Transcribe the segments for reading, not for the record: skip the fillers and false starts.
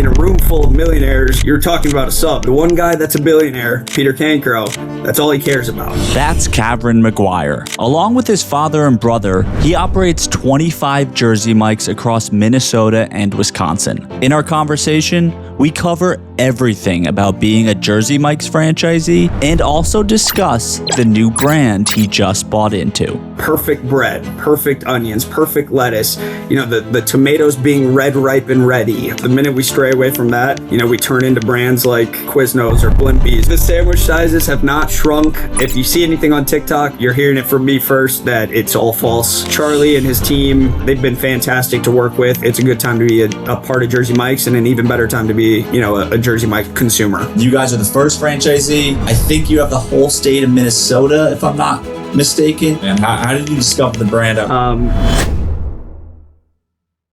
in a room full of millionaires, you're talking about a sub. The one guy that's a billionaire, Peter Cancro, that's all he cares about. That's Kavrin Maguire. Along with his father and brother, he operates 25 Jersey Mike's across Minnesota and Wisconsin. In our conversation, we cover everything about being a Jersey Mike's franchisee and also discuss the new brand he just bought into. Perfect bread, perfect onions, perfect lettuce. The tomatoes being red, ripe, and ready. The minute we stray away from that, we turn into brands like Quiznos or Blimpies. The sandwich sizes have not shrunk. If you see anything on TikTok, you're hearing it from me first that it's all false. Charlie and his team, they've been fantastic to work with. It's a good time to be a part of Jersey Mike's and an even better time to be, a Jersey Mike consumer. You guys are the first franchisee. I think you have the whole state of Minnesota, if I'm not mistaken. And how did you discover the brand?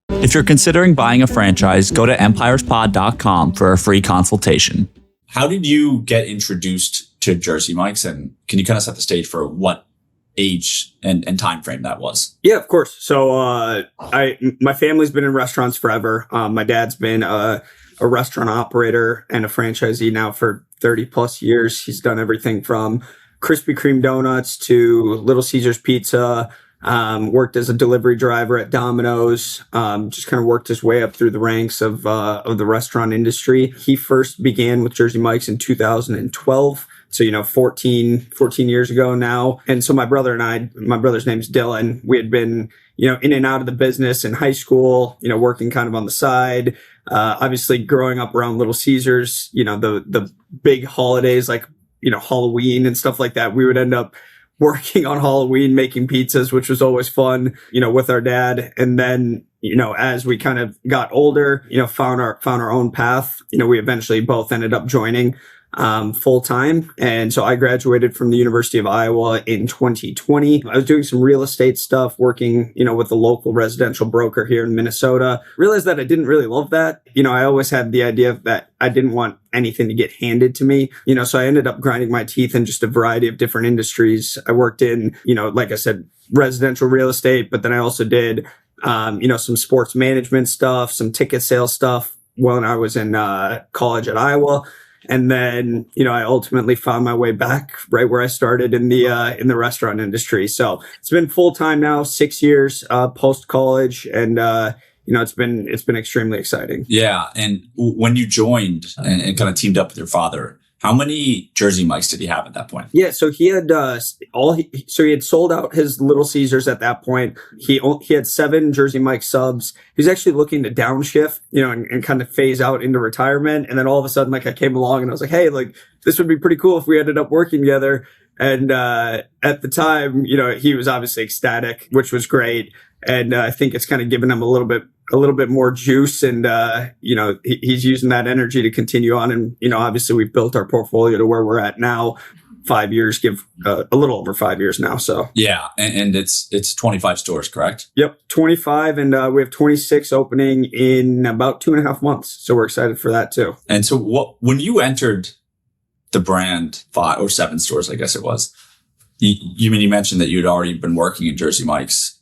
If you're considering buying a franchise, go to empirespod.com for a free consultation. How did you get introduced to Jersey Mike's, and can you kind of set the stage for what age and time frame that was? Yeah, of course. So my family's been in restaurants forever. My dad's been a restaurant operator and a franchisee now for 30 plus years. He's done everything from Krispy Kreme donuts to Little Caesars Pizza. Worked as a delivery driver at Domino's. Just kind of worked his way up through the ranks of the restaurant industry. He first began with Jersey Mike's in 2012. So, 14 years ago now. And so my brother's name's Dylan. We had been, in and out of the business in high school, working kind of on the side. Obviously growing up around Little Caesars, the big holidays like, Halloween and stuff like that. We would end up working on Halloween, making pizzas, which was always fun, with our dad. And then, as we kind of got older, found our own path, we eventually both ended up joining full time. And so I graduated from the University of Iowa in 2020. I was doing some real estate stuff, working, with a local residential broker here in Minnesota. Realized that I didn't really love that. I always had the idea that I didn't want anything to get handed to me, so I ended up grinding my teeth in just a variety of different industries. I worked in, like I said, residential real estate, but then I also did, some sports management stuff, some ticket sales stuff when I was in college at Iowa. And then, I ultimately found my way back right where I started in the restaurant industry. So it's been full time now, 6 years post college, and it's been extremely exciting. Yeah, and when you joined and kind of teamed up with your father, how many Jersey Mike's did he have at that point? Yeah, so he had he had sold out his Little Caesars at that point. He had 7 Jersey Mike subs. He was actually looking to downshift, and kind of phase out into retirement. And then all of a sudden, I came along and I was like, hey, this would be pretty cool if we ended up working together. And at the time, he was obviously ecstatic, which was great. And I think it's kind of given him a little bit more juice, and he's using that energy to continue on. And obviously we've built our portfolio to where we're at now. 5 years, a little over 5 years now. So yeah, and it's 25 stores, correct? Yep, 25, and we have 26 opening in about 2.5 months. So we're excited for that too. And so when you entered the brand, 5 or 7 stores, I guess it was, you mentioned that you'd already been working in Jersey Mike's.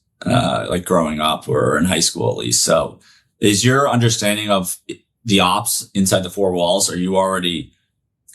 Growing up or in high school at least. So is your understanding of the ops inside the 4 walls, are you already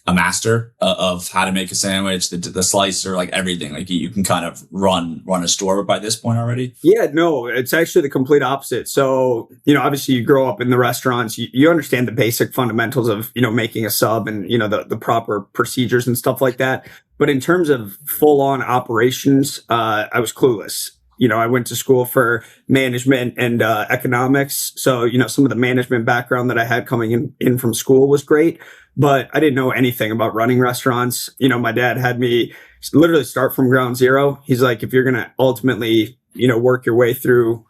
a master of how to make a sandwich, the slicer, everything? You can kind of run a store by this point already? Yeah, no, it's actually the complete opposite. So, obviously you grow up in the restaurants, you understand the basic fundamentals of, making a sub and, the proper procedures and stuff like that. But in terms of full on operations, I was clueless. I went to school for management and economics. So, some of the management background that I had coming in from school was great, but I didn't know anything about running restaurants. My dad had me literally start from ground zero. He's like, if you're going to ultimately, work your way through,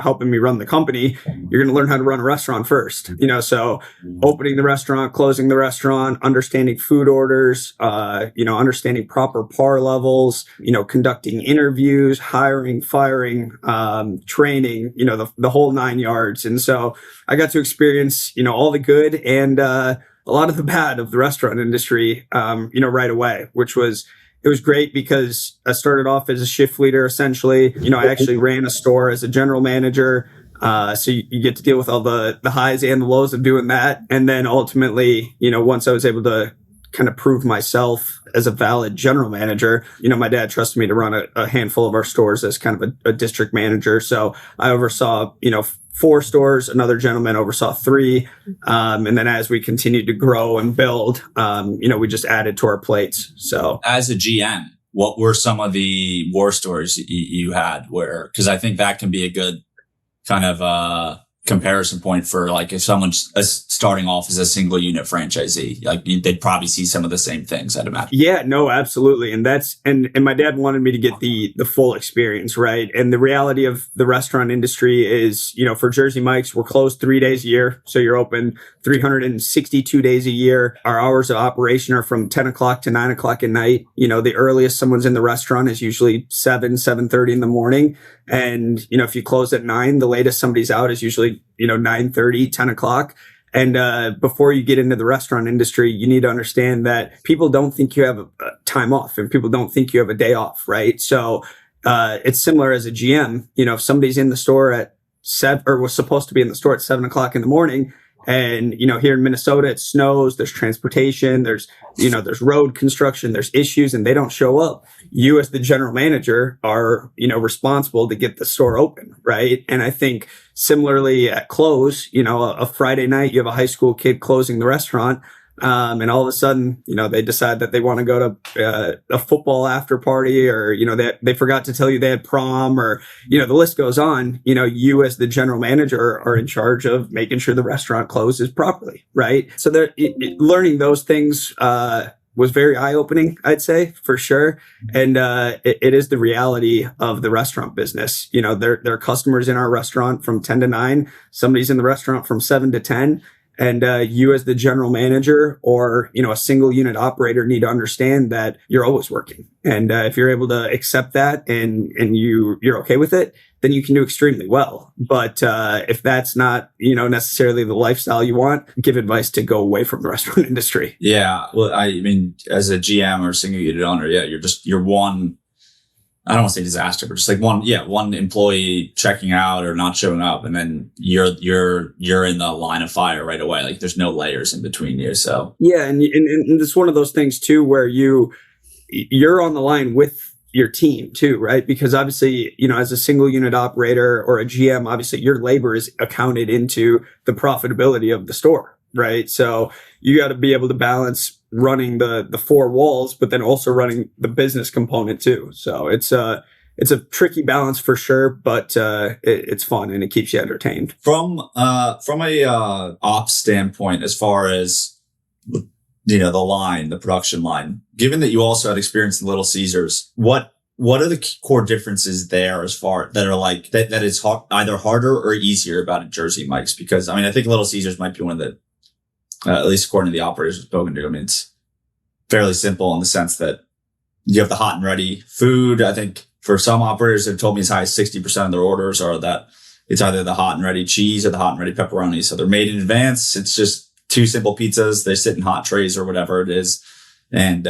helping me run the company, you're going to learn how to run a restaurant first. So opening the restaurant, closing the restaurant, understanding food orders, understanding proper par levels, conducting interviews, hiring, firing, training, the whole 9 yards. And so I got to experience, all the good and a lot of the bad of the restaurant industry, right away, it was great because I started off as a shift leader, essentially. I actually ran a store as a general manager. So you get to deal with all the highs and the lows of doing that. And then ultimately, once I was able to kind of prove myself as a valid general manager, my dad trusted me to run a handful of our stores as kind of a district manager. So I oversaw, 4 stores. Another gentleman oversaw 3. And then as we continued to grow and build, we just added to our plates. So as a GM, what were some of the war stories you had where, because I think that can be a good kind of comparison point for like if someone's starting off as a single unit franchisee, like they'd probably see some of the same things, I'd imagine. Yeah, no, absolutely. And that's, and my dad wanted me to get the full experience, right? And the reality of the restaurant industry is, for Jersey Mike's, we're closed 3 days a year. So you're open 362 days a year. Our hours of operation are from 10 o'clock to 9 o'clock at night. The earliest someone's in the restaurant is usually 7:30 in the morning. And, if you close at 9, the latest somebody's out is usually, 9:30, 10 o'clock. And before you get into the restaurant industry, you need to understand that people don't think you have a time off and people don't think you have a day off, right? So it's similar as a GM. If somebody's in the store at 7 or was supposed to be in the store at 7 o'clock in the morning, and, here in Minnesota, it snows, there's transportation, there's road construction, there's issues, and they don't show up. You as the general manager are, responsible to get the store open, right? And I think similarly at close, a Friday night, you have a high school kid closing the restaurant. And all of a sudden, they decide that they want to go to a football after party, or, they forgot to tell you they had prom, or, the list goes on. You as the general manager are in charge of making sure the restaurant closes properly, right? So learning those things was very eye-opening, I'd say, for sure. And it is the reality of the restaurant business. There are customers in our restaurant from 10 to 9. Somebody's in the restaurant from 7 to 10. And you as the general manager or, a single unit operator need to understand that you're always working. And if you're able to accept that and you're okay with it, then you can do extremely well. But if that's not, necessarily the lifestyle you want, give advice to go away from the restaurant industry. Yeah. Well, I mean, as a GM or single unit owner, yeah, you're one, I don't want to say disaster, but just like one employee checking out or not showing up, and then you're in the line of fire right away. Like there's no layers in between you. So yeah, and it's one of those things too where you're on the line with your team too, right? Because obviously, as a single unit operator or a GM, obviously your labor is accounted into the profitability of the store, right? So you got to be able to balance running the 4 walls, but then also running the business component too. So it's a tricky balance for sure, but it's fun and it keeps you entertained. From a ops standpoint, as far as the production line, given that you also had experience in Little Caesars, what are the core differences there as far that are like that is either harder or easier about a Jersey Mike's? Because I think Little Caesars might be one of the at least according to the operators we've spoken to, it's fairly simple in the sense that you have the hot and ready food. I think for some operators, they've told me as high as 60% of their orders are that it's either the hot and ready cheese or the hot and ready pepperoni. So they're made in advance. It's just 2 simple pizzas. They sit in hot trays or whatever it is. And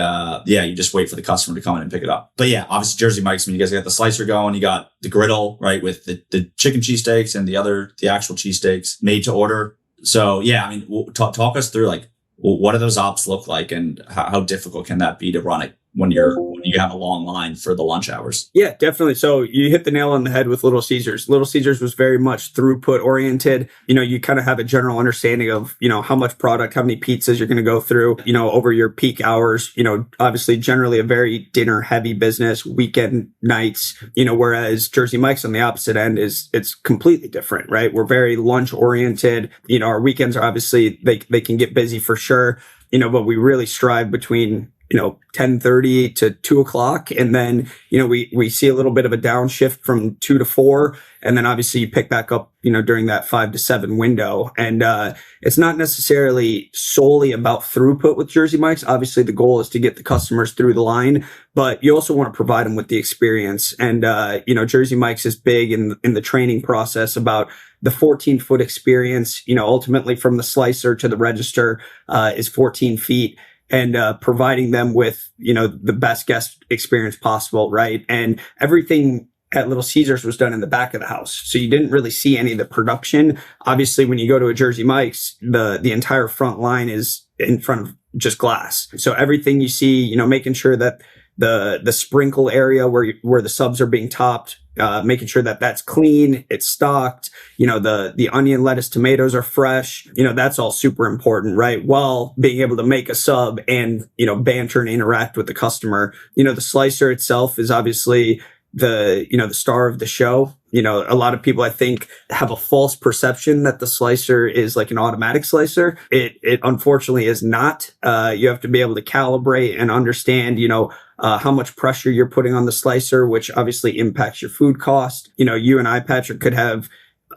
you just wait for the customer to come in and pick it up. But yeah, obviously Jersey Mike's, you guys got the slicer going, you got the griddle, right, with the chicken cheesesteaks and the actual cheesesteaks made to order. So yeah, talk us through like, what do those ops look like and how difficult can that be to run it when you have a long line for the lunch hours? Yeah, definitely. So you hit the nail on the head with Little Caesars. Little Caesars was very much throughput oriented. You kind of have a general understanding of, how much product, how many pizzas you're going to go through, over your peak hours, obviously generally a very dinner heavy business, weekend nights, whereas Jersey Mike's on the opposite end it's completely different, right? We're very lunch oriented. Our weekends are obviously, they can get busy for sure, but we really strive between 10:30 to 2 o'clock. And then, we see a little bit of a downshift from 2 to 4. And then obviously you pick back up, during that 5 to 7 window. And, it's not necessarily solely about throughput with Jersey Mike's. Obviously the goal is to get the customers through the line, but you also want to provide them with the experience. And, Jersey Mike's is big in the training process about the 14-foot experience, ultimately from the slicer to the register, is 14 feet. And providing them with, the best guest experience possible, right? And everything at Little Caesars was done in the back of the house. So you didn't really see any of the production. Obviously, when you go to a Jersey Mike's, the entire front line is in front of just glass. So everything you see, you know, making sure that the sprinkle area where the subs are being topped, making sure that that's clean, it's stocked, you know, the onion, lettuce, tomatoes are fresh, you know, that's all super important, right? While being able to make a sub and, you know, banter and interact with the customer. You know, the slicer itself is obviously the star of the show. You know, a lot of people, I think, have a false perception that the slicer is like an automatic slicer. It unfortunately is not. You have to be able to calibrate and understand, you know, how much pressure you're putting on the slicer, which obviously impacts your food cost. You know, you and I, Patrick, could have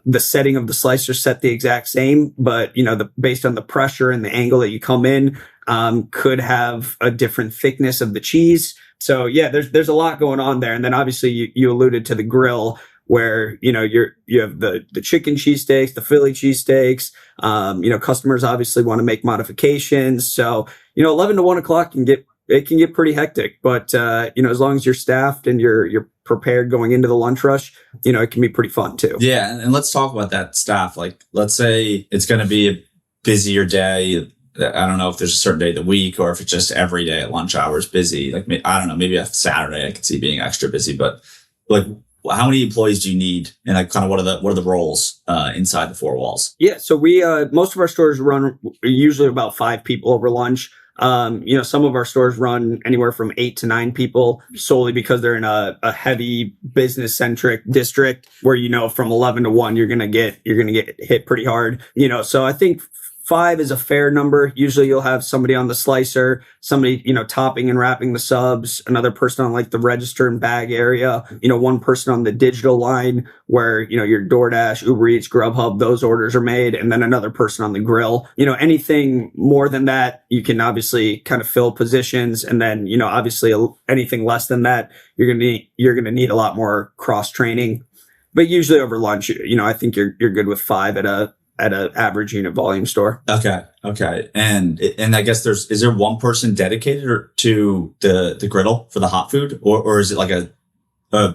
the setting of the slicer set the exact same, but, you know, based on the pressure and the angle that you come in, could have a different thickness of the cheese. So yeah, there's a lot going on there. And then obviously you alluded to the grill, where, you know, you have the chicken cheesesteaks, the Philly cheesesteaks. You know, customers obviously want to make modifications. So, you know, 11 to 1 o'clock can get pretty hectic, but, you know, as long as you're staffed and you're prepared going into the lunch rush, you know, it can be pretty fun too. Yeah. And let's talk about that staff. Like, let's say it's going to be a busier day. I don't know if there's a certain day of the week or if it's just every day at lunch hours busy. Like, I don't know, maybe a Saturday I could see being extra busy, but like, how many employees do you need, and like kind of what are the roles inside the four walls? Yeah, so we most of our stores run usually about 5 people over lunch. You know, some of our stores run anywhere from 8 to 9 people, solely because they're in a heavy business centric district where, you know, from 11 to 1 you're gonna get hit pretty hard. You know, so I think 5 is a fair number. Usually you'll have somebody on the slicer, somebody, you know, topping and wrapping the subs, another person on like the register and bag area, you know, one person on the digital line where, you know, your DoorDash, Uber Eats, Grubhub, those orders are made, and then another person on the grill. You know, anything more than that, you can obviously kind of fill positions. And then, you know, obviously anything less than that, you're going to need a lot more cross training. But usually over lunch, you know, I think you're good with 5 at a average unit volume store. Okay. And I guess is there one person dedicated to the griddle for the hot food, or is it like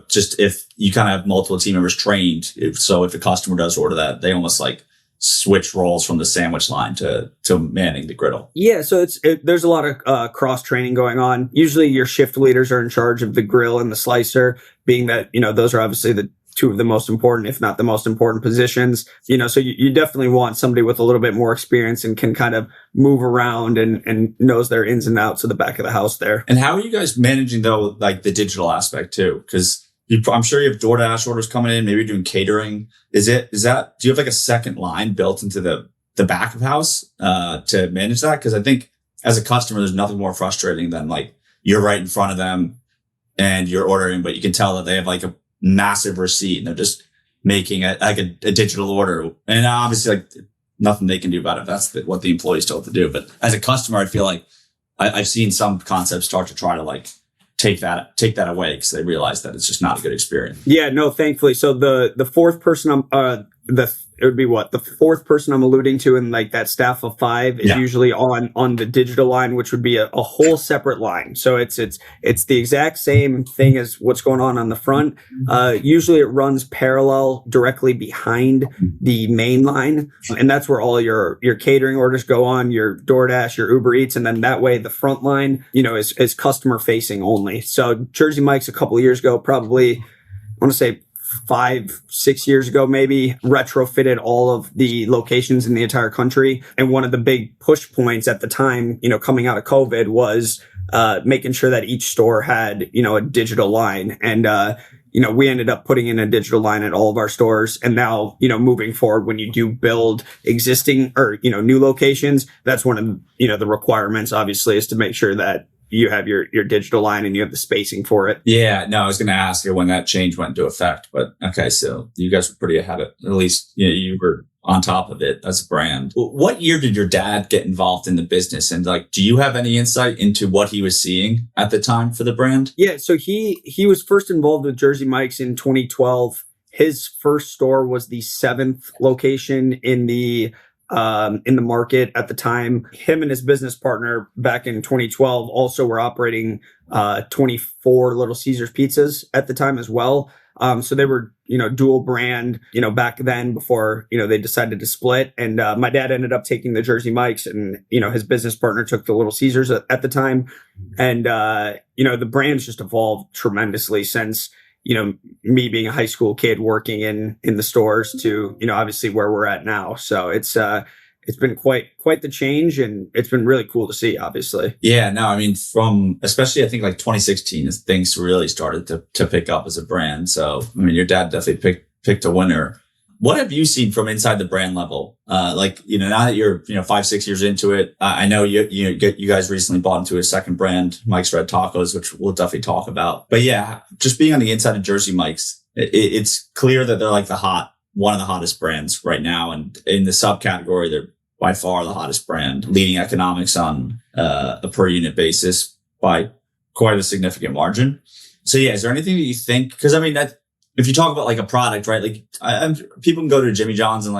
just if you kind of have multiple team members trained, if a customer does order that, they almost like switch roles from the sandwich line to manning the griddle? Yeah. So there's a lot of cross training going on. Usually your shift leaders are in charge of the grill and the slicer, being that, you know, those are obviously the 2 of the most important, if not the most important positions, you know, so you definitely want somebody with a little bit more experience and can kind of move around and knows their ins and outs of the back of the house there. And how are you guys managing though, like the digital aspect too? Because I'm sure you have DoorDash orders coming in, maybe you're doing catering. Do you have like a second line built into the back of house, to manage that? Because I think as a customer, there's nothing more frustrating than like you're right in front of them and you're ordering, but you can tell that they have like a massive receipt and they're just making a digital order, and obviously like nothing they can do about it. That's what the employees told to do. But as a customer, I feel like I've seen some concepts start to try to like take that away because they realize that it's just not a good experience. Yeah, no, thankfully. So the fourth person it would be the 4th person I'm alluding to in like that staff of 5 is usually on the digital line, which would be a whole separate line. So it's the exact same thing as what's going on the front. Usually it runs parallel directly behind the main line. And that's where all your catering orders go on, your DoorDash, your Uber Eats. And then that way the front line, you know, is customer facing only. So Jersey Mike's a couple of years ago, probably, I want to say 5-6 years ago, maybe, retrofitted all of the locations in the entire country. And one of the big push points at the time, you know, coming out of COVID was making sure that each store had, you know, a digital line. And, you know, we ended up putting in a digital line at all of our stores. And now, you know, moving forward, when you do build existing or, you know, new locations, that's one of, you know, the requirements, obviously, is to make sure that you have your digital line and you have the spacing for it. Yeah, no, I was going to ask you when that change went into effect, but okay, so you guys were pretty ahead of, at least, you know, you were on top of it as a brand. What year did your dad get involved in the business? And like, do you have any insight into what he was seeing at the time for the brand? Yeah, so he was first involved with Jersey Mike's in 2012. His first store was the 7th location in the market at the time. Him and his business partner back in 2012 also were operating 24 Little Caesars pizzas at the time as well. So they were, dual brand, back then before, they decided to split. And my dad ended up taking the Jersey Mike's, and, his business partner took the Little Caesars at the time. And, the brand's just evolved tremendously since, me being a high school kid working in the stores to, obviously where we're at now. So it's been quite the change, and it's been really cool to see, obviously. Yeah, no, I mean, from especially I think like 2016 as things really started to pick up as a brand. So, I mean, your dad definitely picked a winner. What have you seen from inside the brand level? Now that you're, 5-6 years into it, I know you guys recently bought into a second brand, Mike's Red Tacos, which we'll definitely talk about. But yeah, just being on the inside of Jersey Mike's, it's clear that they're like one of the hottest brands right now. And in the subcategory, they're by far the hottest brand, leading economics on a per unit basis by quite a significant margin. So yeah, is there anything that you think, because I mean, that if you talk about like a product, right? Like people can go to Jimmy John's and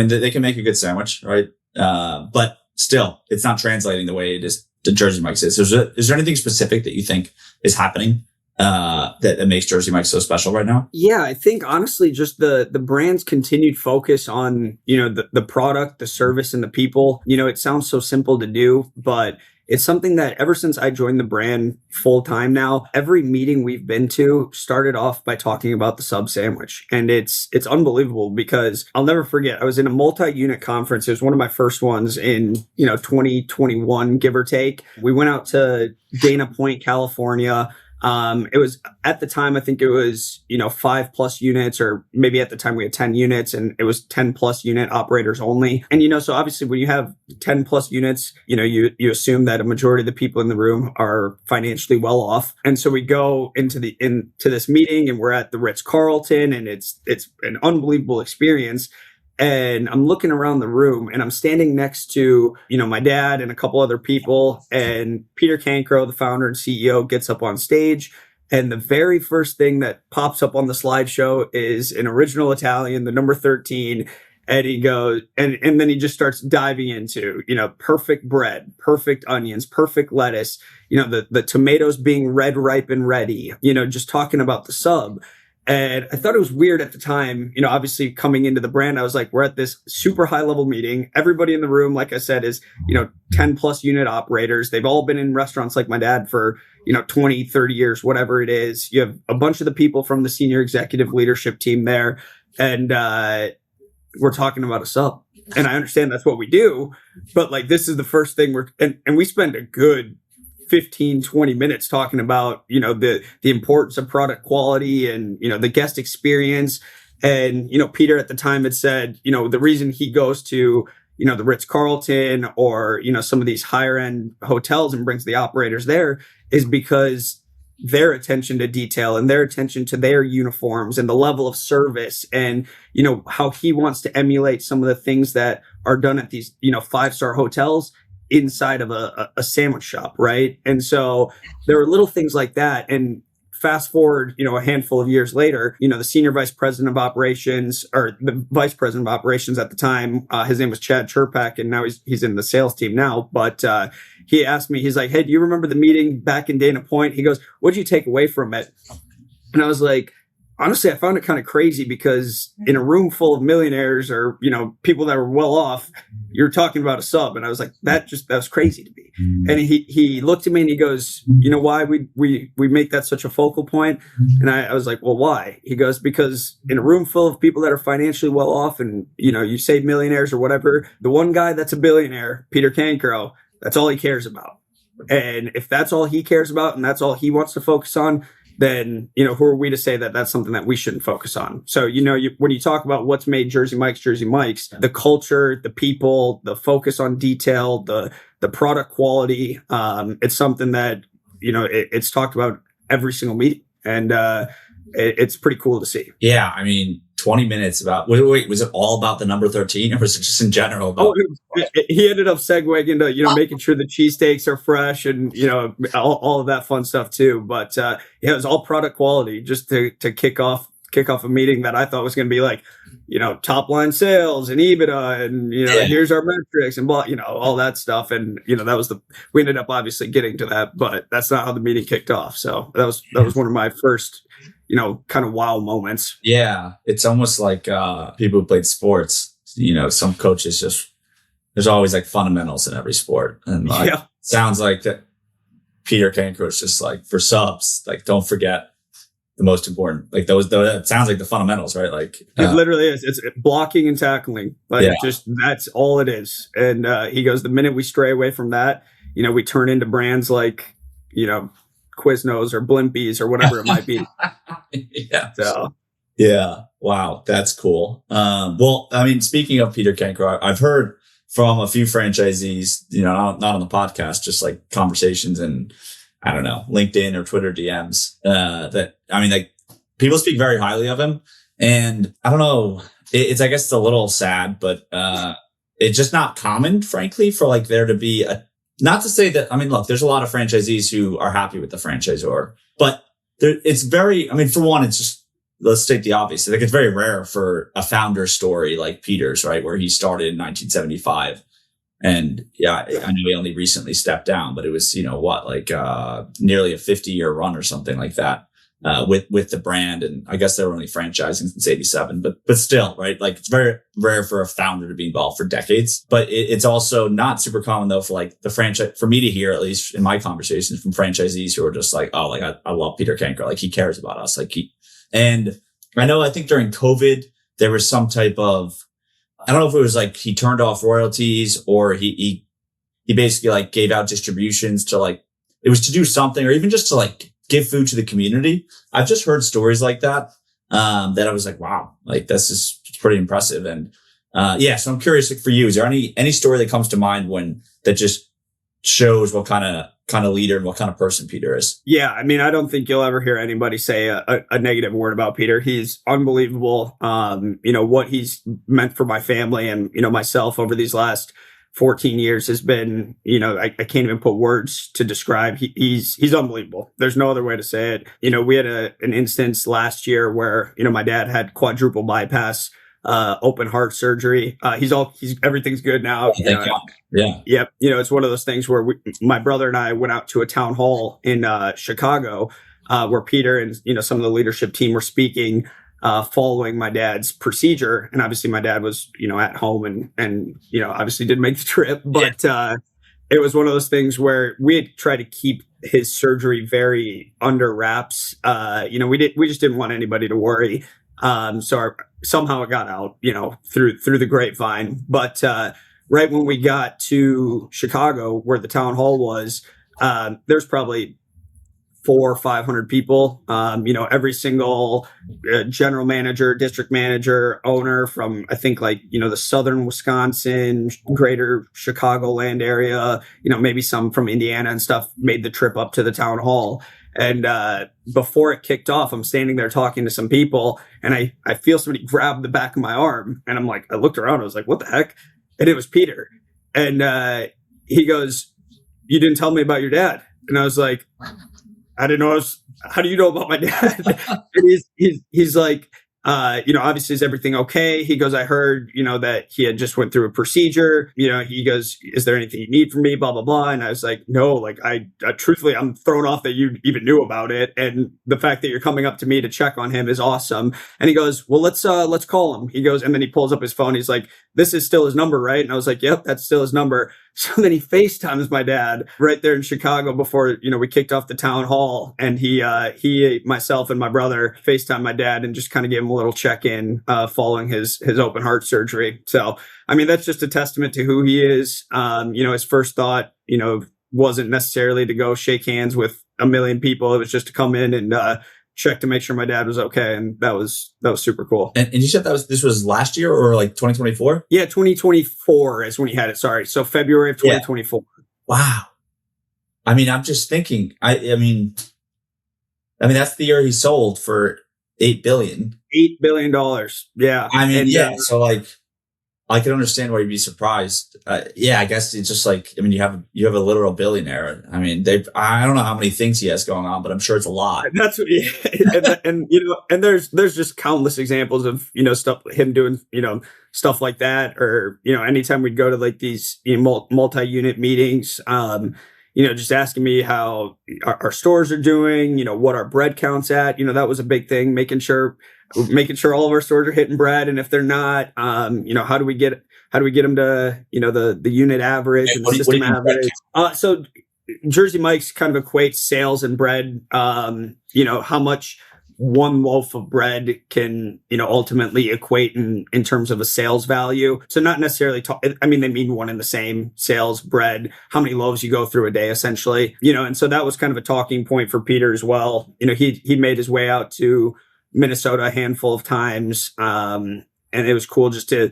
they can make a good sandwich, right? But still, it's not translating the way it is to Jersey Mike's is. Is there anything specific that you think is happening that makes Jersey Mike's so special right now? Yeah, I think honestly, just the brand's continued focus on, the product, the service, and the people. It sounds so simple to do, but it's something that ever since I joined the brand full time now, every meeting we've been to started off by talking about the sub sandwich. And it's unbelievable because I'll never forget, I was in a multi-unit conference. It was one of my first ones in, 2021, give or take. We went out to Dana Point, California. It was at the time, I think it was, 5+ units, or maybe at the time we had 10 units, and it was 10+ unit operators only. And, so obviously when you have 10+ units, you assume that a majority of the people in the room are financially well off. And so we go into this meeting, and we're at the Ritz-Carlton, and it's an unbelievable experience. And I'm looking around the room, and I'm standing next to, my dad and a couple other people, and Peter Cancro, the founder and CEO, gets up on stage. And the very first thing that pops up on the slideshow is an original Italian, the number 13. And he goes, and then he just starts diving into, perfect bread, perfect onions, perfect lettuce, the tomatoes being red, ripe, and ready, just talking about the sub. And I thought it was weird at the time, obviously coming into the brand, I was like, we're at this super high level meeting. Everybody in the room, like I said, is, 10+ unit operators. They've all been in restaurants like my dad for, 20, 30 years, whatever it is. You have a bunch of the people from the senior executive leadership team there. And, we're talking about a sub. And I understand that's what we do, but like, this is the first thing and we spend a good 15-20 minutes talking about, the importance of product quality and, the guest experience. And, Peter at the time had said, the reason he goes to, the Ritz-Carlton or, some of these higher end hotels and brings the operators there is because their attention to detail and their attention to their uniforms and the level of service and, how he wants to emulate some of the things that are done at these, 5-star hotels inside of a sandwich shop. Right. And so there were little things like that. And fast forward, a handful of years later, the senior vice president of operations, or the vice president of operations at the time, his name was Chad Chirpak, and now he's in the sales team now. But he asked me, he's like, hey, do you remember the meeting back in Dana Point? He goes, what'd you take away from it? And I was like, honestly, I found it kind of crazy because in a room full of millionaires or, people that were well off, you're talking about a sub. And I was like, that was crazy to me. And he looked at me and he goes, you know why we make that such a focal point? And I was like, well, why? He goes, because in a room full of people that are financially well off and, you say millionaires or whatever, the one guy that's a billionaire, Peter Cancro, that's all he cares about. And if that's all he cares about and that's all he wants to focus on, then, who are we to say that that's something that we shouldn't focus on? So, when you talk about what's made Jersey Mike's, the culture, the people, the focus on detail, the product quality, it's something that, it's talked about every single meeting. And it's pretty cool to see. Yeah. I mean, 20 minutes about, wait, was it all about the number 13 or was it just in general? He ended up segueing into, making sure the cheesesteaks are fresh and, all of that fun stuff too. But, it was all product quality just to kick off a meeting that I thought was going to be like, top line sales and EBITDA and, here's our metrics and blah, all that stuff. And, we ended up obviously getting to that, but that's not how the meeting kicked off. So that was one of my first, kind of wow moments. Yeah. It's almost like people who played sports, some coaches there's always like fundamentals in every sport. And like, sounds like that Peter Cancro is just like for subs, like don't forget the most important, like that sounds like the fundamentals, right? Like it literally is. It's blocking and tackling. Like just that's all it is. And he goes, the minute we stray away from that, we turn into brands like, Quiznos or Blimpies or whatever it might be. Yeah. So. Yeah. Wow. That's cool. Well, I mean, speaking of Peter Cancro, I've heard from a few franchisees, not on the podcast, just like conversations and I don't know, LinkedIn or Twitter DMs, that, I mean, like people speak very highly of him, and I don't know, I guess it's a little sad, but, it's just not common, frankly, for like there to be not to say that, I mean, look, there's a lot of franchisees who are happy with the franchisor, but it's very, I mean, for one, it's just, let's state the obvious. I think it's very rare for a founder story like Peter's, right? Where he started in 1975. And I know he only recently stepped down, but it was, nearly a 50-year run or something like that, with the brand. And I guess they were only franchising since 87, but still, right? Like it's very rare for a founder to be involved for decades, but it's also not super common though for like the franchise, for me to hear, at least in my conversations from franchisees who are just like, oh, like I love Peter Cancro. Like he cares about us. And I think during COVID, there was some type of, I don't know if it was like he turned off royalties or he basically like gave out distributions to like, it was to do something or even just to like give food to the community. I've just heard stories like that, that I was like, wow, like this is pretty impressive. And, so I'm curious, like for you, is there any story that comes to mind that just shows what kind of leader and what kind of person Peter is? Yeah. I mean, I don't think you'll ever hear anybody say a negative word about Peter. He's unbelievable. What he's meant for my family and, myself over these last 14 years has been, I can't even put words to describe. He's unbelievable. There's no other way to say it. We had an instance last year where, my dad had quadruple bypass, open heart surgery. Everything's good now. Yeah. Yep. It's one of those things where my brother and I went out to a town hall in Chicago, where Peter and, some of the leadership team were speaking, following my dad's procedure. And obviously my dad was, at home and, obviously didn't make the trip, but, it was one of those things where we had tried to keep his surgery very under wraps. We just didn't want anybody to worry. Somehow it got out, through the grapevine. But right when we got to Chicago, where the town hall was, there's probably 400 or 500 people. Every single general manager, district manager, owner from I think the southern Wisconsin, greater Chicagoland area, maybe some from Indiana and stuff made the trip up to the town hall. And before it kicked off, I'm standing there talking to some people, and I feel somebody grab the back of my arm, and I'm like, I looked around, I was like, what the heck? And it was Peter. And he goes, you didn't tell me about your dad. And I was like, I didn't know. How do you know about my dad? And he's like, obviously is everything okay? He goes, I heard, that he had just went through a procedure. He goes, is there anything you need from me? Blah, blah, blah. And I was like, no, like I truthfully, I'm thrown off that you even knew about it. And the fact that you're coming up to me to check on him is awesome. And he goes, well, let's call him. He goes, and then he pulls up his phone. He's like, this is still his number, right? And I was like, yep, that's still his number. So then he FaceTimes my dad right there in Chicago before, we kicked off the town hall. And he, myself and my brother FaceTimed my dad and just kind of gave him a little check-in, following his open heart surgery. So, I mean, that's just a testament to who he is. His first thought, wasn't necessarily to go shake hands with a million people. It was just to come in and, check to make sure my dad was okay. And that was super cool. And you said this was last year or like 2024? Yeah. 2024 is when he had it. Sorry. So February of 2024. Yeah. Wow. I mean, I'm just thinking, I mean, that's the year he sold for $8 billion. $8 billion. Yeah. I mean, so like, I can understand why you'd be surprised. I guess it's just like, I mean, you have a literal billionaire. I mean, I don't know how many things he has going on, but I'm sure it's a lot. That's what, and there's just countless examples of, stuff, him doing, stuff like that. Or, anytime we'd go to like these multi-unit meetings, just asking me how our stores are doing, what our bread count's at. That was a big thing, making sure all of our stores are hitting bread. And if they're not, how do we get them to, the unit average and the system average? So Jersey Mike's kind of equates sales and bread, how much one loaf of bread can, ultimately equate in terms of a sales value. So not necessarily, they mean one and the same: sales, bread, how many loaves you go through a day, essentially, and so that was kind of a talking point for Peter as well. He made his way out to Minnesota a handful of times. And it was cool just to,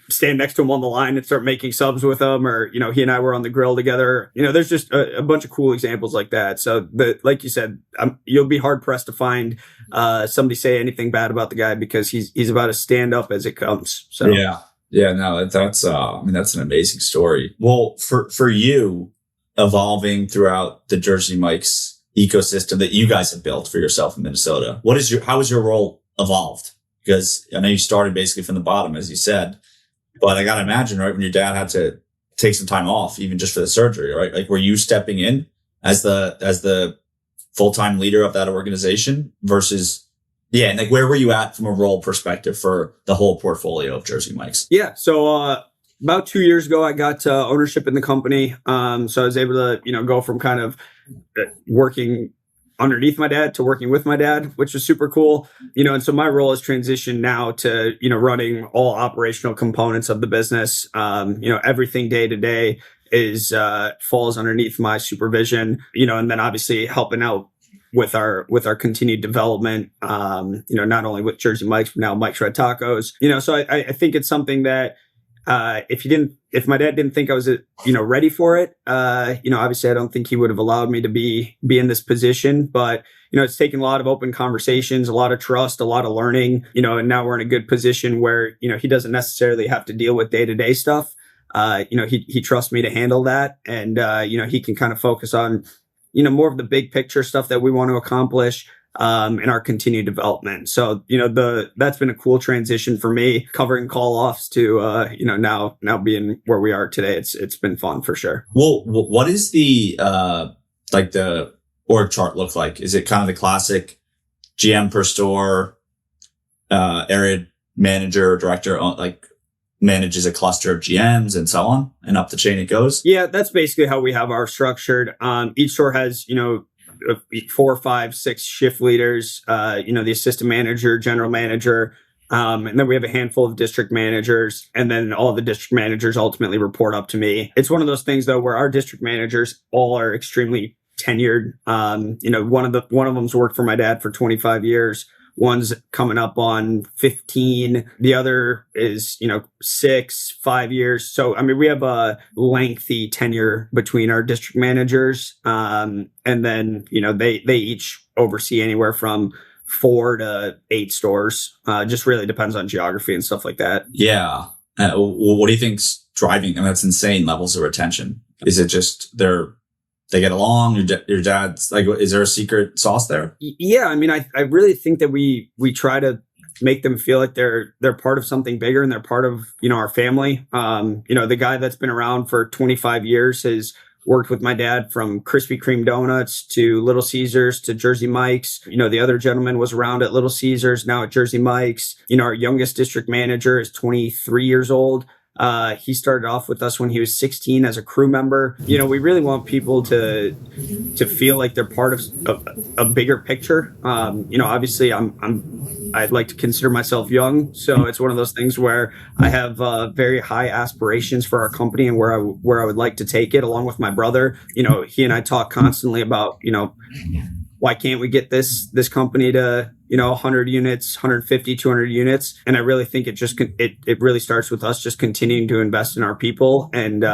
stand next to him on the line and start making subs with him, or, he and I were on the grill together. There's just a bunch of cool examples like that. So like you said, you'll be hard pressed to find somebody say anything bad about the guy, because he's about as stand up as it comes. So no, that's an amazing story. Well, for you, evolving throughout the Jersey Mike's ecosystem that you guys have built for yourself in Minnesota, how has your role evolved? Because I know you started basically from the bottom, as you said, but I got to imagine, right, when your dad had to take some time off, even just for the surgery, right? Like, were you stepping in as the full-time leader of that organization versus, and like, where were you at from a role perspective for the whole portfolio of Jersey Mike's? Yeah. So, about 2 years ago, I got ownership in the company. So I was able to, go from kind of working underneath my dad to working with my dad, which was super cool. And so my role has transitioned now to, running all operational components of the business. Everything day to day is falls underneath my supervision, and then obviously helping out with our continued development, not only with Jersey Mike's, but now Mike's Red Tacos. So I think it's something that if my dad didn't think I was, ready for it, obviously I don't think he would have allowed me to be in this position, but, it's taken a lot of open conversations, a lot of trust, a lot of learning, and now we're in a good position where, he doesn't necessarily have to deal with day-to-day stuff. He trusts me to handle that, and, he can kind of focus on, more of the big picture stuff that we want to accomplish, in our continued development. So, that's been a cool transition for me, covering call offs to, now being where we are today. It's been fun for sure. Well, what is the org chart look like? Is it kind of the classic GM per store, area manager, director, manages a cluster of GMs and so on, and up the chain it goes? Yeah, that's basically how we have ours structured. Each store has, 4, 5, 6 shift leaders, the assistant manager, general manager. And then we have a handful of district managers, and then all of the district managers ultimately report up to me. It's one of those things though, where our district managers all are extremely tenured. One of them's worked for my dad for 25 years. One's coming up on 15. The other is, 6, 5 years. So, we have a lengthy tenure between our district managers. And then, they each oversee anywhere from 4 to 8 stores. Just really depends on geography and stuff like that. Yeah. What do you think's driving? That's insane levels of retention. Is it just they get along? Your dad's like, is there a secret sauce there? Yeah. I really think that we try to make them feel like they're part of something bigger, and they're part of, our family. The guy that's been around for 25 years has worked with my dad from Krispy Kreme donuts to Little Caesars to Jersey Mike's. The other gentleman was around at Little Caesars, now at Jersey Mike's. Our youngest district manager is 23 years old. He started off with us when he was 16 as a crew member. We really want people to feel like they're part of a bigger picture. Obviously I'd like to consider myself young. So it's one of those things where I have very high aspirations for our company and where I would like to take it, along with my brother. He and I talk constantly about, why can't we get this company to, 100 units, 150, 200 units? And I really think it really starts with us just continuing to invest in our people and,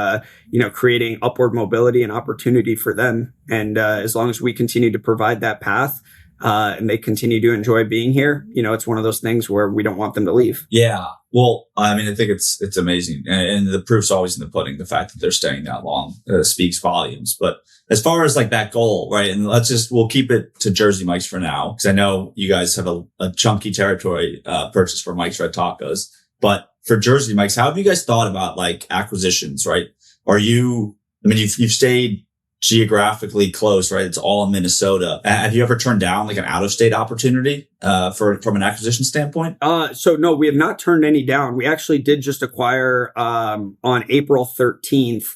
creating upward mobility and opportunity for them. And as long as we continue to provide that path, and they continue to enjoy being here, it's one of those things where we don't want them to leave. Yeah. Well, I think it's amazing. And the proof's always in the pudding. The fact that they're staying that long speaks volumes. But as far as like that goal, right? And we'll keep it to Jersey Mike's for now, because I know you guys have a chunky territory purchase for Mike's Red Tacos. But for Jersey Mike's, how have you guys thought about like acquisitions, right? Are you I mean, you've stayed geographically close, right? It's all in Minnesota. Have you ever turned down like an out of state opportunity from an acquisition standpoint? So no, we have not turned any down. We actually did just acquire on April 13th.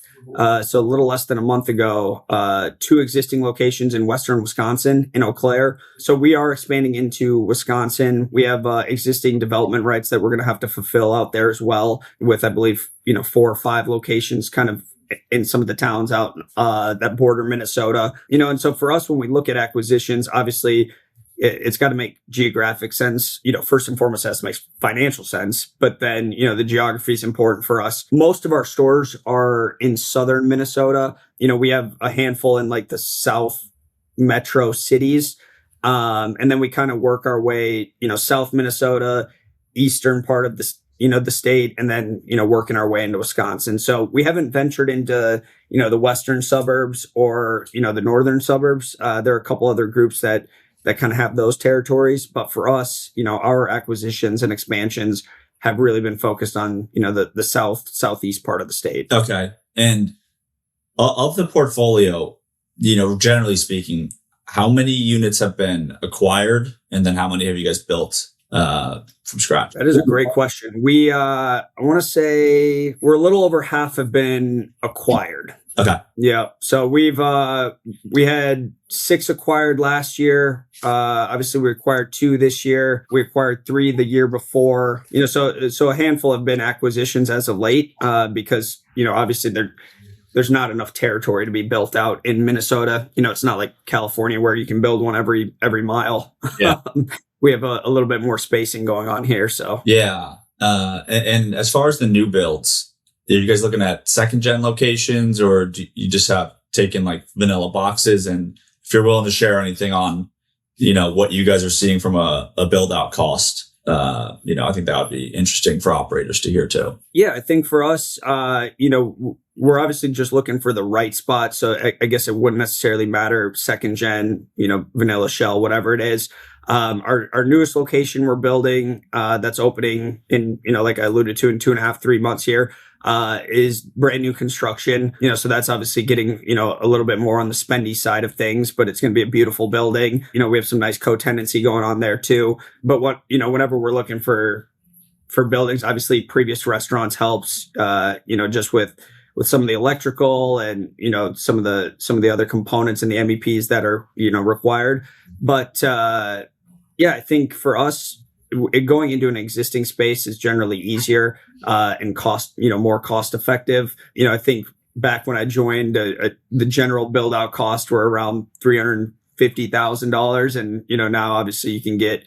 So a little less than a month ago, 2 existing locations in Western Wisconsin in Eau Claire. So we are expanding into Wisconsin. We have existing development rights that we're going to have to fulfill out there as well with, I believe, 4 or 5 locations kind of in some of the towns out that border Minnesota, and so for us, when we look at acquisitions, obviously it's got to make geographic sense. First and foremost, it has to make financial sense, but then, the geography is important for us. Most of our stores are in southern Minnesota. We have a handful in like the south metro cities. And then we kind of work our way, South Minnesota, eastern part of the state, and then, working our way into Wisconsin. So we haven't ventured into, the western suburbs or, the northern suburbs. There are a couple other groups that kind of have those territories. But for us, our acquisitions and expansions have really been focused on, the southeast part of the state. Okay. And of the portfolio, generally speaking, how many units have been acquired? And then how many have you guys built from scratch? That is a great question. We, I want to say we're a little over half have been acquired. Okay. Yeah. So we had 6 acquired last year. Obviously we acquired 2 this year. We acquired 3 the year before, so a handful have been acquisitions as of late, because, obviously there's not enough territory to be built out in Minnesota. It's not like California where you can build one every mile. Yeah. We have a little bit more spacing going on here. So yeah. And as far as the new builds, are you guys looking at second gen locations, or do you just have taken like vanilla boxes? And if you're willing to share anything on, what you guys are seeing from a build out cost, I think that would be interesting for operators to hear too. Yeah, I think for us, we're obviously just looking for the right spot. So I guess it wouldn't necessarily matter second gen, vanilla shell, whatever it is. Our newest location we're building, that's opening in, like I alluded to, in 2.5, 3 months here, is brand new construction. So that's obviously getting, a little bit more on the spendy side of things, but it's going to be a beautiful building. We have some nice co-tenancy going on there too. But whenever we're looking for buildings, obviously previous restaurants helps, just with some of the electrical and, some of the other components and the MEPs that are, required. But, yeah, I think for us, going into an existing space is generally easier and more cost effective. I think back when I joined, the general build out cost were around $350,000, and now obviously you can get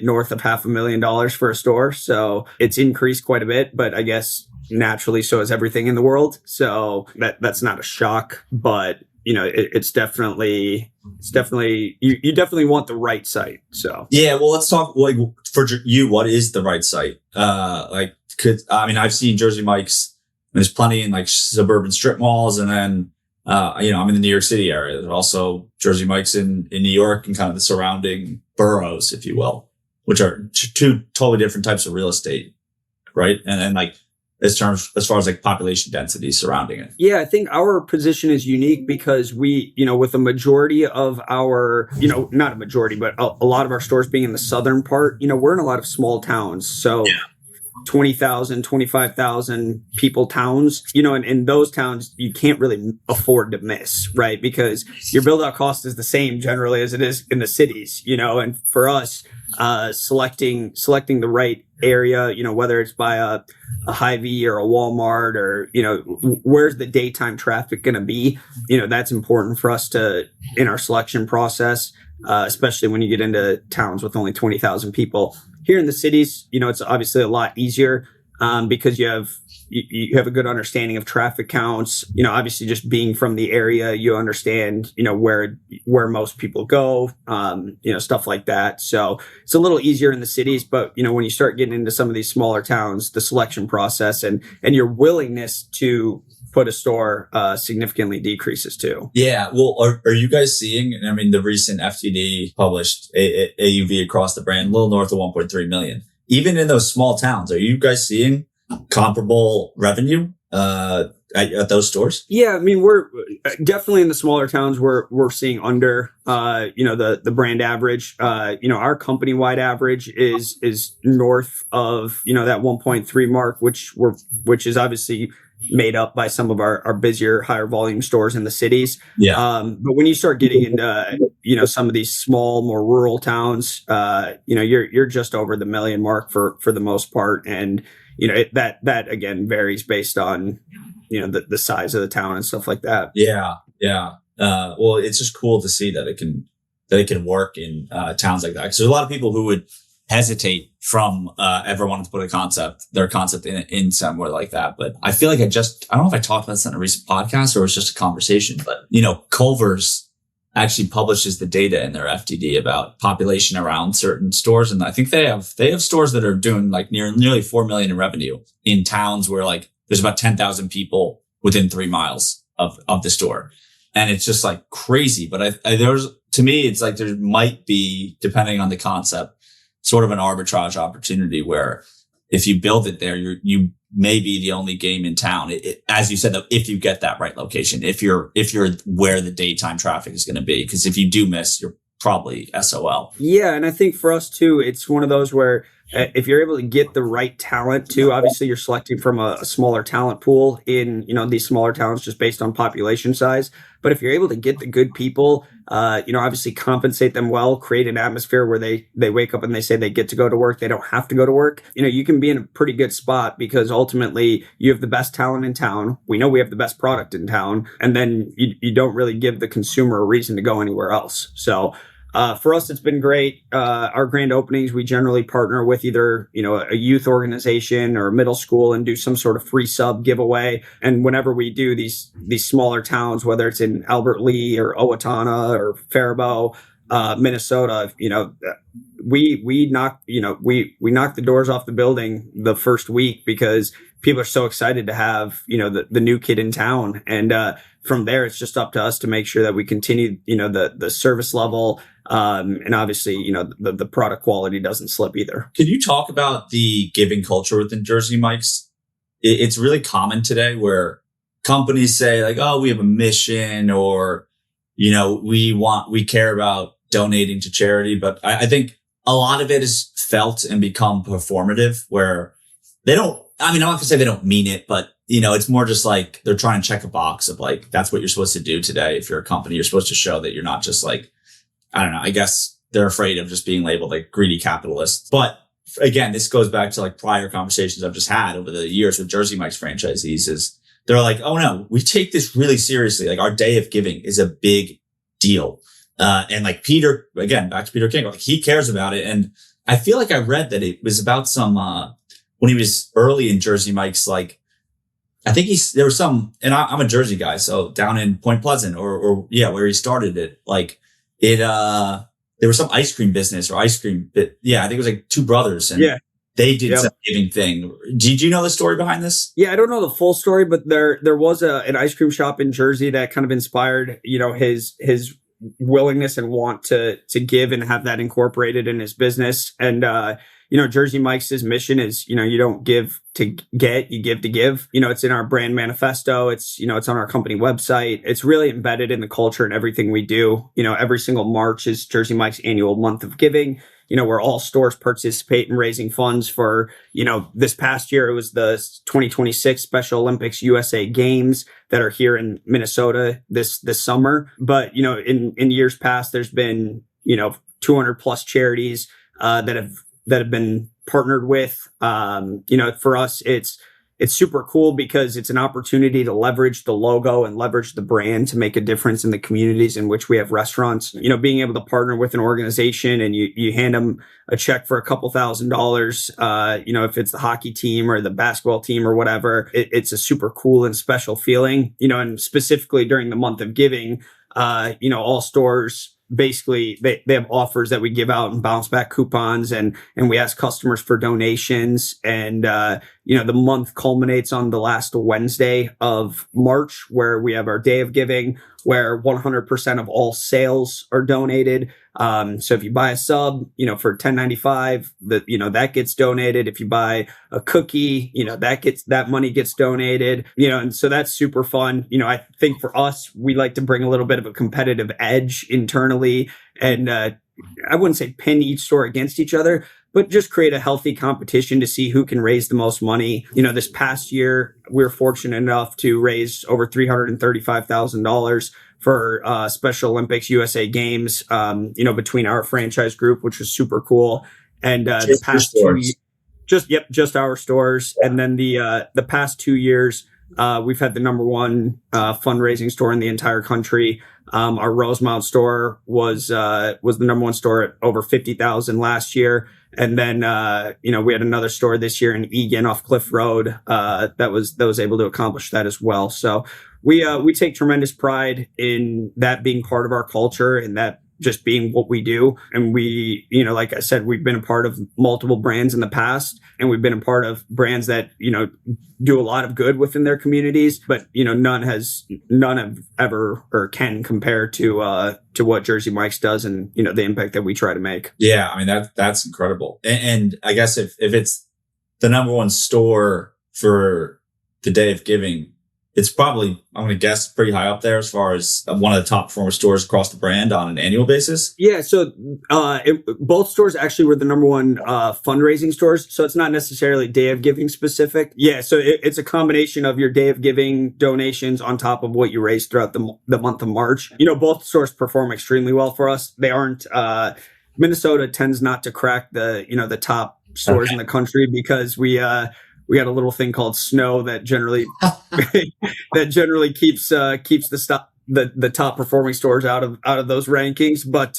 north of $500,000 for a store. So it's increased quite a bit, but I guess naturally so is everything in the world. So that's not a shock, but it's definitely you definitely want the right site. So yeah, well, let's talk like for you. What is the right site? I've seen Jersey Mike's. There's plenty in like suburban strip malls, and then I'm in the New York City area. There's also Jersey Mike's in New York and kind of the surrounding boroughs, if you will, which are 2 totally different types of real estate, right? And like as far as like population density surrounding it. Yeah, I think our position is unique because we, with a majority of our, not a majority, but a lot of our stores being in the southern part, we're in a lot of small towns. So 20,000, 25,000 people towns, and in those towns, you can't really afford to miss, right? Because your build out cost is the same generally as it is in the cities, and for us, selecting the right area, whether it's by a Hy-Vee or a Walmart or, where's the daytime traffic going to be, that's important for us in our selection process, especially when you get into towns with only 20,000 people. Here in the cities, it's obviously a lot easier because you have a good understanding of traffic counts. Obviously just being from the area, you understand, where most people go, stuff like that. So it's a little easier in the cities, but when you start getting into some of these smaller towns, the selection process and your willingness to put a store significantly decreases too. Yeah. Well, are you guys seeing, the recent FTD published AUV across the brand, a little north of 1.3 million, even in those small towns, are you guys seeing comparable revenue at those stores? Yeah, I mean, we're definitely in the smaller towns. We're seeing under, the brand average. Our company wide average is north of that 1.3 mark, which is obviously made up by some of our busier, higher volume stores in the cities. Yeah. But when you start getting into some of these small, more rural towns, you're just over the million mark for the most part, and that again varies based on the size of the town and stuff like that. Yeah. Well, it's just cool to see that it can work in towns like that, because there's a lot of people who would hesitate from ever wanting to put their concept in somewhere like that. But I feel like I don't know if I talked about this in a recent podcast or it was just a conversation, but Culver's actually publishes the data in their FTD about population around certain stores. And I think they have stores that are doing like nearly 4 million in revenue in towns where like there's about 10,000 people within 3 miles of the store. And it's just like crazy. But to me, it's like there might be, depending on the concept, sort of an arbitrage opportunity where if you build it there, you may be the only game in town. As you said, though, if you get that right location, if you're where the daytime traffic is going to be, because if you do miss, you're probably SOL. Yeah. And I think for us too, it's one of those where if you're able to get the right talent too, obviously you're selecting from a smaller talent pool in, these smaller towns just based on population size. But if you're able to get the good people, obviously compensate them well, create an atmosphere where they wake up and they say they get to go to work. They don't have to go to work. You can be in a pretty good spot because ultimately you have the best talent in town. We know we have the best product in town. And then you don't really give the consumer a reason to go anywhere else. So for us, it's been great. Our grand openings, we generally partner with either, a youth organization or a middle school and do some sort of free sub giveaway. And whenever we do these smaller towns, whether it's in Albert Lea or Owatonna or Faribault, Minnesota, we knock the doors off the building the first week because people are so excited to have, the new kid in town. And from there, it's just up to us to make sure that we continue, the service level. And obviously, the product quality doesn't slip either. Can you talk about the giving culture within Jersey Mike's? It's really common today where companies say like, oh, we have a mission, or, we care about donating to charity. But I think a lot of it is felt and become performative where I'm not going to say they don't mean it, but it's more just like they're trying to check a box of like, that's what you're supposed to do today. If you're a company, you're supposed to show that you're not just like, I don't know, I guess they're afraid of just being labeled like greedy capitalists. But again, this goes back to like prior conversations I've just had over the years with Jersey Mike's franchisees is they're like, oh no, we take this really seriously. Like our day of giving is a big deal. And like Peter, again, back to Peter Cancro, like he cares about it. And I feel like I read that it was about some, when he was early in Jersey Mike's, like, I think there was some, and I'm a Jersey guy. So down in Point Pleasant or where he started it, like there was some ice cream business or ice cream. I think it was like two brothers and they did some giving thing. Did you know the story behind this? Yeah, I don't know the full story, but there was an ice cream shop in Jersey that kind of inspired, his willingness and want to give and have that incorporated in his business. And, Jersey Mike's mission is, you don't give to get, you give to give. It's in our brand manifesto. It's, it's on our company website. It's really embedded in the culture and everything we do. Every single March is Jersey Mike's annual month of giving, where all stores participate in raising funds for, this past year, it was the 2026 Special Olympics USA Games that are here in Minnesota this summer. But, in years past, there's been, 200 plus charities, that have been partnered with. For us, it's super cool because it's an opportunity to leverage the logo and leverage the brand to make a difference in the communities in which we have restaurants. Being able to partner with an organization and you hand them a check for a couple $1,000s, if it's the hockey team or the basketball team or whatever, it's a super cool and special feeling, and specifically during the month of giving, all stores basically they have offers that we give out and bounce back coupons and we ask customers for donations. And, the month culminates on the last Wednesday of March where we have our day of giving where 100% of all sales are donated. So if you buy a sub, for $10.95, that gets donated. If you buy a cookie, that money gets donated, and so that's super fun. I think for us, we like to bring a little bit of a competitive edge internally, and I wouldn't say pin each store against each other, but just create a healthy competition to see who can raise the most money. This past year, we were fortunate enough to raise over $335,000 for Special Olympics USA Games, between our franchise group, which was super cool. And the past 2 years, just our stores. Yeah. And then the past 2 years, we've had the number one fundraising store in the entire country. Our Rosemount store was the number one store at over 50,000 last year. And then, we had another store this year in Egan off Cliff Road, that was able to accomplish that as well. So we take tremendous pride in that being part of our culture and that just being what we do. And we, like I said, we've been a part of multiple brands in the past, and we've been a part of brands that, do a lot of good within their communities, but, none have ever or can compare to what Jersey Mike's does and, the impact that we try to make. Yeah. I mean, that's incredible. And I guess if it's the number one store for the Day of Giving, it's probably, I'm going to guess, pretty high up there as far as one of the top performer stores across the brand on an annual basis. Yeah. So both stores actually were the number one fundraising stores. So it's not necessarily Day of Giving specific. Yeah. So it's a combination of your Day of Giving donations on top of what you raise throughout the month of March. Both stores perform extremely well for us. They aren't, Minnesota tends not to crack the top stores in the country because we got a little thing called snow that generally keeps the top performing stores out of those rankings. But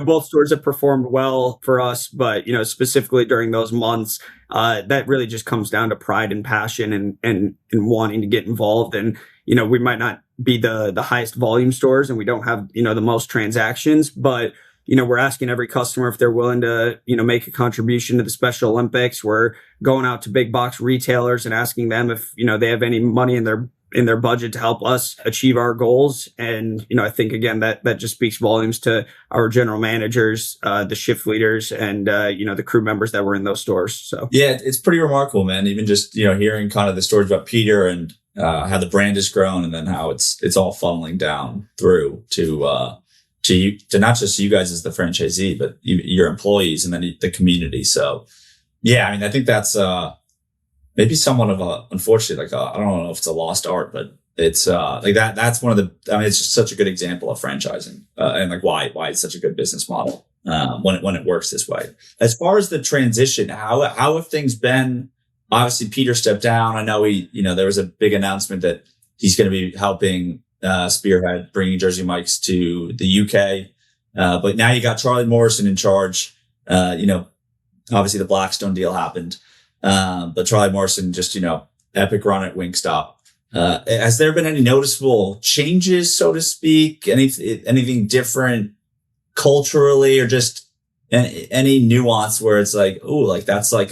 both stores have performed well for us. But specifically during those months, that really just comes down to pride and passion and wanting to get involved. And we might not be the highest volume stores, and we don't have the most transactions, but we're asking every customer if they're willing to, make a contribution to the Special Olympics. We're going out to big box retailers and asking them if, they have any money in their budget to help us achieve our goals. And, I think, again, that just speaks volumes to our general managers, the shift leaders, and, the crew members that were in those stores. So, yeah, it's pretty remarkable, man. Even just, hearing kind of the stories about Peter and how the brand has grown, and then how it's all funneling down through to not just you guys as the franchisee, but your employees and then the community. So, yeah, I mean, I think that's maybe somewhat of unfortunately, I don't know if it's a lost art, but it's like that. That's one of the. I mean, it's just such a good example of franchising and why it's such a good business model when it works this way. As far as the transition, how have things been? Obviously, Peter stepped down. I know there was a big announcement that he's going to be helping spearhead bringing Jersey Mike's to the UK. But now you got Charlie Morrison in charge. Obviously the Blackstone deal happened. But Charlie Morrison just, epic run at Wingstop. Has there been any noticeable changes, so to speak? Anything different culturally, or just any nuance where it's like, oh, like that's like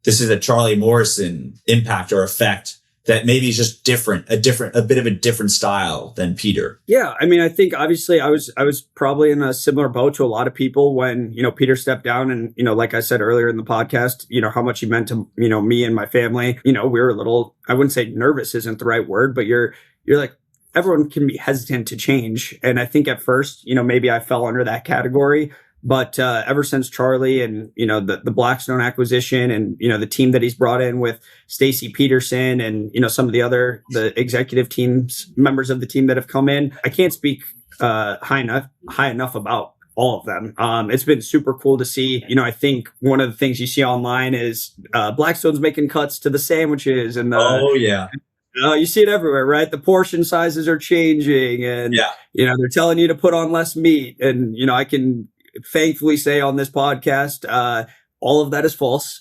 this is a Charlie Morrison impact or effect that maybe is just a bit of a different style than Peter? Yeah. I mean, I think obviously I was probably in a similar boat to a lot of people when, Peter stepped down, and, like I said earlier in the podcast, how much he meant to, me and my family. We were a little, I wouldn't say nervous isn't the right word, but you're like, everyone can be hesitant to change. And I think at first, maybe I fell under that category. But ever since Charlie and, the Blackstone acquisition and, the team that he's brought in with Stacy Peterson and, some of the executive teams, members of the team that have come in, I can't speak high enough about all of them. It's been super cool to see. I think one of the things you see online is Blackstone's making cuts to the sandwiches and you see it everywhere, right? The portion sizes are changing and, they're telling you to put on less meat. And, I can thankfully say on this podcast, all of that is false.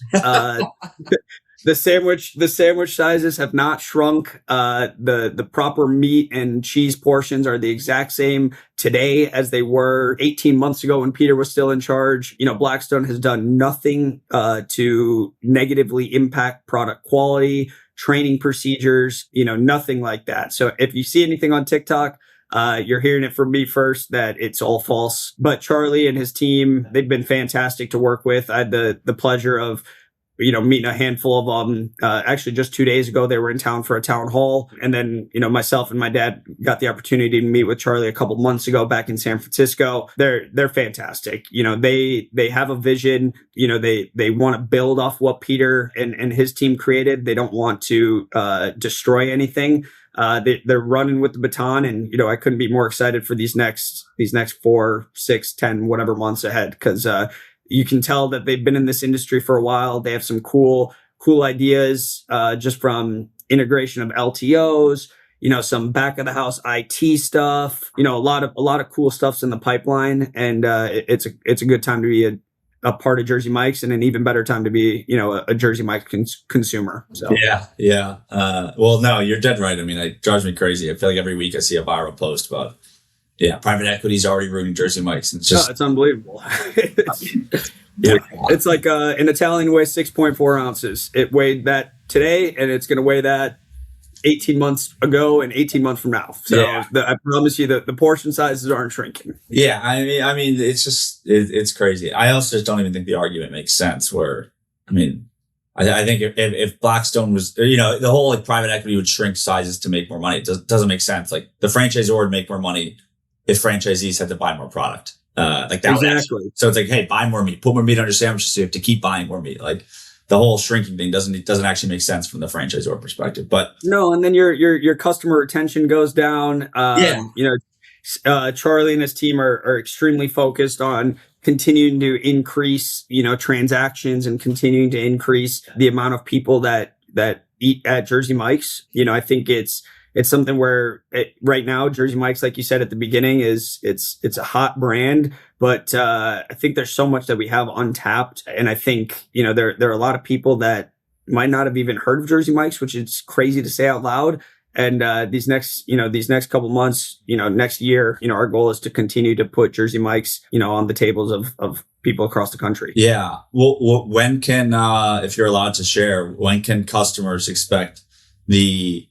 The sandwich sizes have not shrunk. The proper meat and cheese portions are the exact same today as they were 18 months ago when Peter was still in charge. Blackstone has done nothing to negatively impact product quality, training procedures, nothing like that. So if you see anything on TikTok, You're hearing it from me first that it's all false. But Charlie and his team, they've been fantastic to work with. I had the pleasure of meeting a handful of them. Actually, just 2 days ago, they were in town for a town hall. And then, myself and my dad got the opportunity to meet with Charlie a couple months ago back in San Francisco. They're fantastic. They have a vision. They want to build off what Peter and his team created. They don't want to destroy anything. They're running with the baton, and I couldn't be more excited for these next 4, 6, 10, whatever months ahead, because you can tell that they've been in this industry for a while. They have some cool ideas, just from integration of LTOs, some back of the house IT stuff, a lot of cool stuff's in the pipeline, and it's a good time to be a part of Jersey Mike's, and an even better time to be, a Jersey Mike's consumer. So yeah. Well, no, you're dead right. I mean, it drives me crazy. I feel like every week I see a viral post about, private equity's already ruining Jersey Mike's. It's just, it's unbelievable. It's like an Italian weighs 6.4 ounces. It weighed that today, and it's going to weigh that 18 months ago and 18 months from now. So I promise you that the portion sizes aren't shrinking. Yeah, I mean, it's just it's crazy. I also just don't even think the argument makes sense. I think if Blackstone was, the whole private equity would shrink sizes to make more money. It doesn't make sense. Like, the franchisor would make more money if franchisees had to buy more product. Exactly. So it's like, hey, buy more meat, put more meat on your sandwiches, so you have to keep buying more meat. Like, the whole shrinking thing doesn't actually make sense from the franchisor perspective. But no, and then your customer retention goes down. Charlie and his team are extremely focused on continuing to increase, transactions, and continuing to increase the amount of people that eat at Jersey Mike's. I think it's something where right now, Jersey Mike's, like you said at the beginning, it's a hot brand, but I think there's so much that we have untapped. And I think, there are a lot of people that might not have even heard of Jersey Mike's, which is crazy to say out loud. And these next couple months, next year, our goal is to continue to put Jersey Mike's, on the tables of people across the country. Yeah. Well, when can, if you're allowed to share, when can customers expect the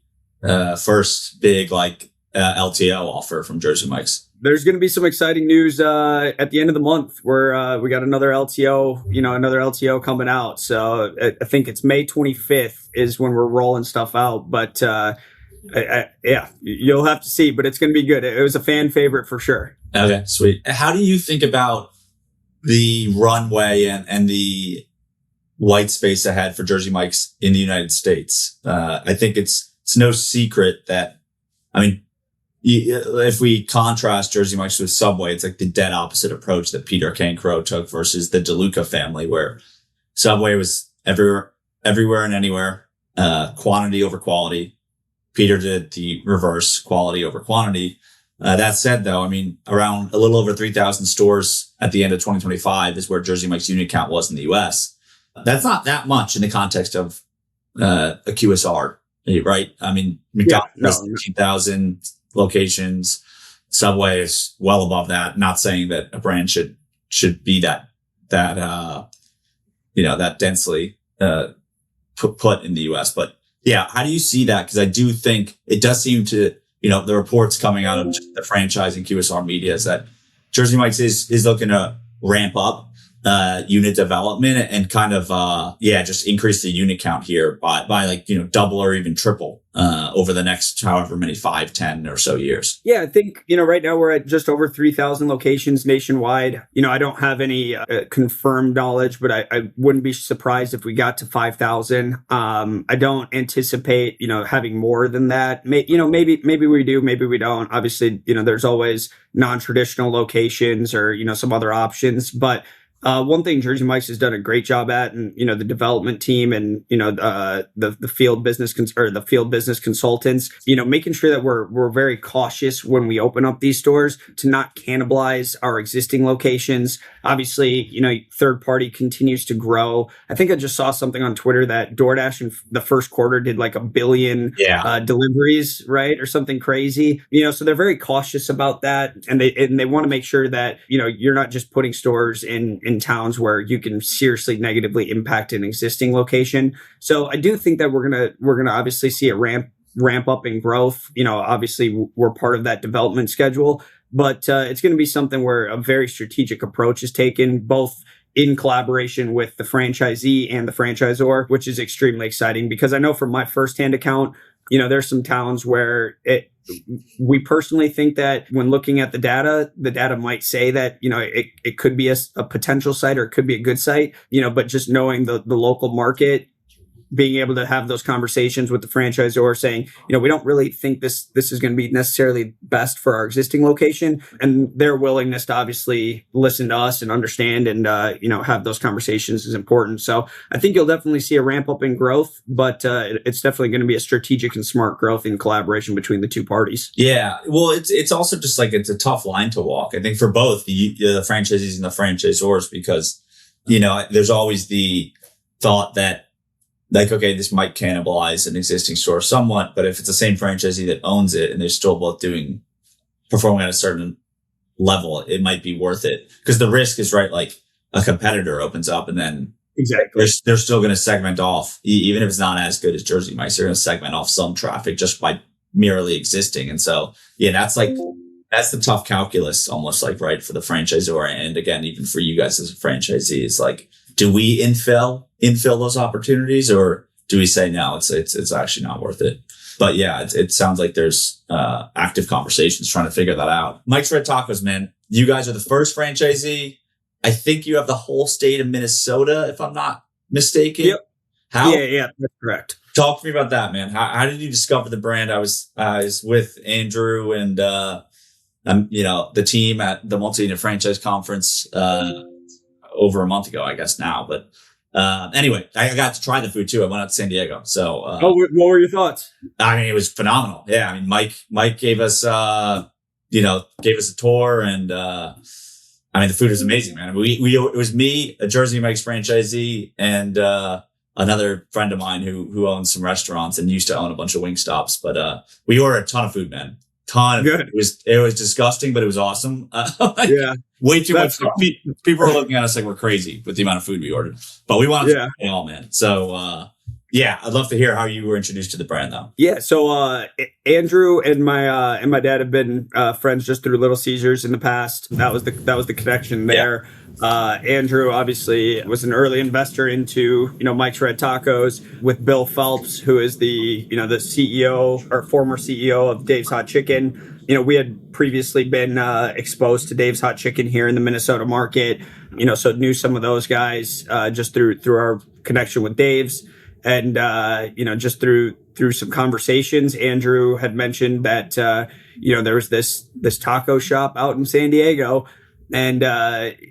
first big LTO offer from Jersey Mike's? There's going to be some exciting news at the end of the month where we got another LTO coming out. So I think it's May 25th is when we're rolling stuff out. But you'll have to see. But it's going to be good. It was a fan favorite for sure. Okay, sweet. How do you think about the runway and the white space ahead for Jersey Mike's in the United States? I think it's no secret that, if we contrast Jersey Mike's with Subway, it's like the dead opposite approach that Peter Cancro took versus the DeLuca family, where Subway was everywhere and anywhere, quantity over quality. Peter did the reverse, quality over quantity. That said, though, around a little over 3,000 stores at the end of 2025 is where Jersey Mike's unit count was in the US. That's not that much in the context of a QSR, right? McDonald's has 13,000 locations. Subway is well above that. Not saying that a brand should be that densely put in the US, but yeah, how do you see that? Because I do think it does seem to, the reports coming out of the franchise and QSR media is that Jersey Mike's is looking to ramp up unit development and kind of just increase the unit count here by double or even triple over the next however many 5, 10 or so years. Yeah, I think right now we're at just over 3,000 locations nationwide. I don't have any confirmed knowledge, but I wouldn't be surprised if we got to 5,000. I don't anticipate having more than that. Maybe we do, maybe we don't. Obviously, there's always non-traditional locations or some other options, but one thing Jersey Mike's has done a great job at, and the development team and the field business the field business consultants, making sure that we're very cautious when we open up these stores to not cannibalize our existing locations. Obviously, third party continues to grow. I think I just saw something on Twitter that DoorDash in the first quarter did like 1 billion deliveries, right, or something crazy. So they're very cautious about that, and they want to make sure that you're not just putting stores in towns where you can seriously negatively impact an existing location. So I do think that we're gonna obviously see a ramp ramp up in growth. Obviously we're part of that development schedule, but it's going to be something where a very strategic approach is taken, both in collaboration with the franchisee and the franchisor, which is extremely exciting because I know from my firsthand account, there's some towns where we personally think that when looking at the data might say that, it could be a potential site or it could be a good site, but just knowing the local market, being able to have those conversations with the franchisor saying, we don't really think this is going to be necessarily best for our existing location, and their willingness to obviously listen to us and understand and, have those conversations is important. So I think you'll definitely see a ramp up in growth, but it's definitely going to be a strategic and smart growth in collaboration between the two parties. Yeah. Well, it's also just like, it's a tough line to walk, I think, for both the franchisees and the franchisors, because, there's always the thought that, like, okay, this might cannibalize an existing store somewhat, but if it's the same franchisee that owns it and they're still both performing at a certain level, it might be worth it. Because the risk is, right, like a competitor opens up and then exactly they're still going to segment off, even if it's not as good as Jersey Mike's, they're going to segment off some traffic just by merely existing. And so, yeah, that's the tough calculus almost, like, right, for the franchisor. And again, even for you guys as a franchisee, it's like, do we infill those opportunities, or do we say no, it's actually not worth it? But yeah, it sounds like there's active conversations trying to figure that out. Mike's Red Tacos, man, you guys are the first franchisee. I think you have the whole state of Minnesota, if I'm not mistaken. Yep. How? Yeah, that's correct. Talk to me about that, man. How did you discover the brand? I was with Andrew and the team at the Multi-Unit Franchise Conference over a month ago, I guess now. But anyway, I got to try the food too. I went out to San Diego. So, what were your thoughts? I mean, it was phenomenal. Yeah. I mean, Mike gave us, gave us a tour, and, the food was amazing, man. It was me, a Jersey Mike's franchisee, and, another friend of mine who owns some restaurants and used to own a bunch of Wingstops. But, we ordered a ton of food, man. Good. It was disgusting, but it was awesome. Yeah. Way too much. People are looking at us like we're crazy with the amount of food we ordered, but we wanted to try it all, man. So, I'd love to hear how you were introduced to the brand, though. Yeah. So, Andrew and my dad have been friends just through Little Caesars in the past. That was the connection there. Yeah. Andrew obviously was an early investor into, Mike's Red Tacos with Bill Phelps, who is the CEO or former CEO of Dave's Hot Chicken. We had previously been exposed to Dave's Hot Chicken here in the Minnesota market, so knew some of those guys just through our connection with Dave's. And, just through some conversations, Andrew had mentioned that, there was this taco shop out in San Diego. And,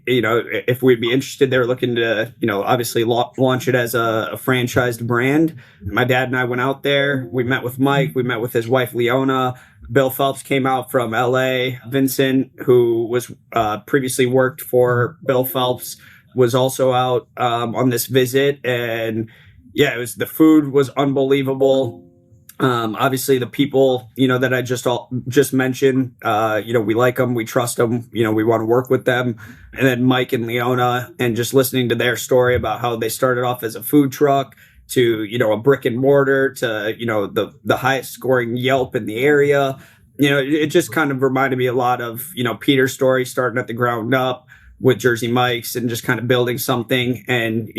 if we'd be interested, they were looking to, obviously launch it as a franchised brand. My dad and I went out there. We met with Mike. We met with his wife, Leona. Bill Phelps came out from LA. Vincent, who was previously worked for Bill Phelps, was also out on this visit. And yeah, the food was unbelievable. Obviously the people, that I just mentioned, we like them, we trust them, we want to work with them. And then Mike and Leona, and just listening to their story about how they started off as a food truck to, a brick and mortar to, the highest scoring Yelp in the area. It just kind of reminded me a lot of, Peter's story, starting at the ground up with Jersey Mike's and just kind of building something. And,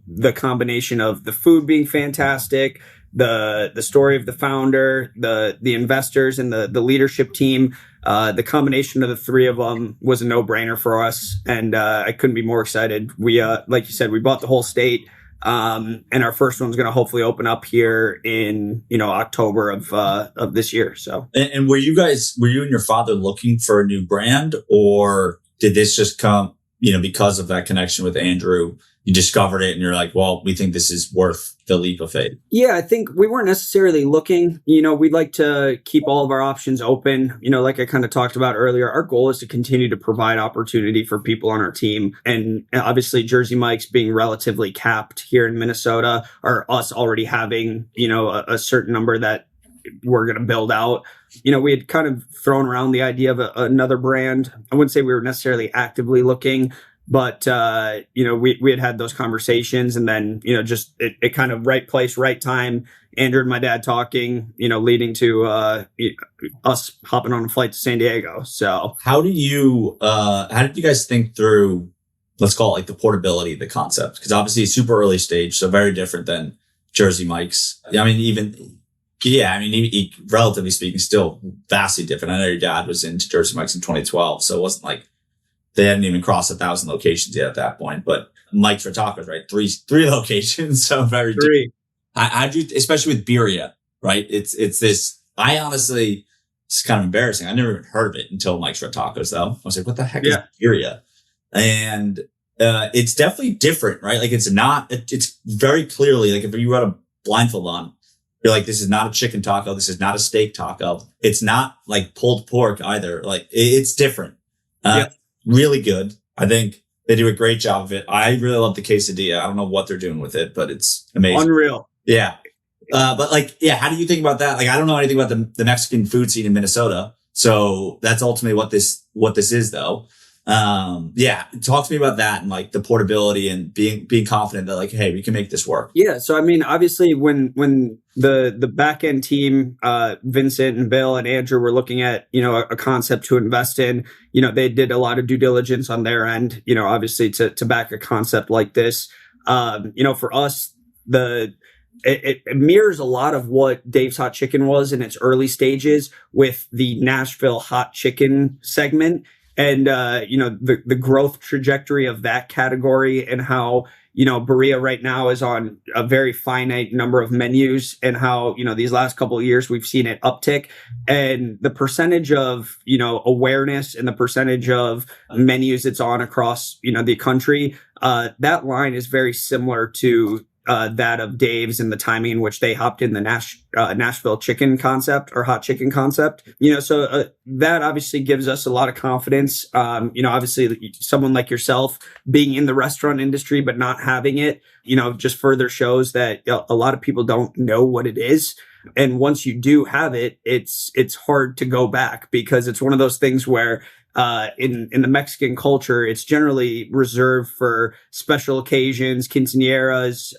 the combination of the food being fantastic, the story of the founder, the investors, and the leadership team, the combination of the three of them was a no-brainer for us. And I couldn't be more excited. We, like you said, we bought the whole state. And our first one's going to hopefully open up here in, October of this year. So, and were you and your father looking for a new brand, or did this just come, because of that connection with Andrew, you discovered it and you're like, well, we think this is worth the leap of faith? Yeah, I think we weren't necessarily looking. We'd like to keep all of our options open. Like I kind of talked about earlier, our goal is to continue to provide opportunity for people on our team. And obviously Jersey Mike's being relatively capped here in Minnesota, or us already having, a certain number that we're going to build out. We had kind of thrown around the idea of another brand. I wouldn't say we were necessarily actively looking, But, we had those conversations, and then, just it kind of right place, right time. Andrew and my dad talking, leading to us hopping on a flight to San Diego. So how did you guys think through, let's call it like the portability of the concept? Because obviously it's super early stage, so very different than Jersey Mike's. I mean, relatively speaking, still vastly different. I know your dad was into Jersey Mike's in 2012, so it wasn't like they hadn't even crossed 1,000 locations yet at that point. But Mike's for Tacos, right? Three locations, so very different. How'd you, especially with birria, right? It's this. I honestly, it's kind of embarrassing. I never even heard of it until Mike's for Tacos, though. I was like, what the heck is birria? And it's definitely different, right? Like it's very clearly, like if you had a blindfold on, you're like, this is not a chicken taco. This is not a steak taco. It's not like pulled pork either. Like it's different. Really good. I think they do a great job of it. I really love the quesadilla. I don't know what they're doing with it, but it's amazing. Unreal. Yeah. But how do you think about that? Like, I don't know anything about the Mexican food scene in Minnesota. So that's ultimately what this is though. Talk to me about that and like the portability and being confident that like, hey, we can make this work. Yeah. So, I mean, obviously when the back end team, Vincent and Bill and Andrew were looking at, a concept to invest in, they did a lot of due diligence on their end, obviously to back a concept like this. For us, it mirrors a lot of what Dave's Hot Chicken was in its early stages with the Nashville hot chicken segment. And, the growth trajectory of that category and how, birria right now is on a very finite number of menus and how, these last couple of years we've seen it uptick, and the percentage of, awareness and the percentage of menus it's on across, the country, that line is very similar to that of Dave's and the timing in which they hopped in the Nashville chicken concept or hot chicken concept. So that obviously gives us a lot of confidence. Obviously someone like yourself being in the restaurant industry, but not having it, just further shows that a lot of people don't know what it is. And once you do have it, it's hard to go back, because it's one of those things where in the Mexican culture, it's generally reserved for special occasions, quinceañeras,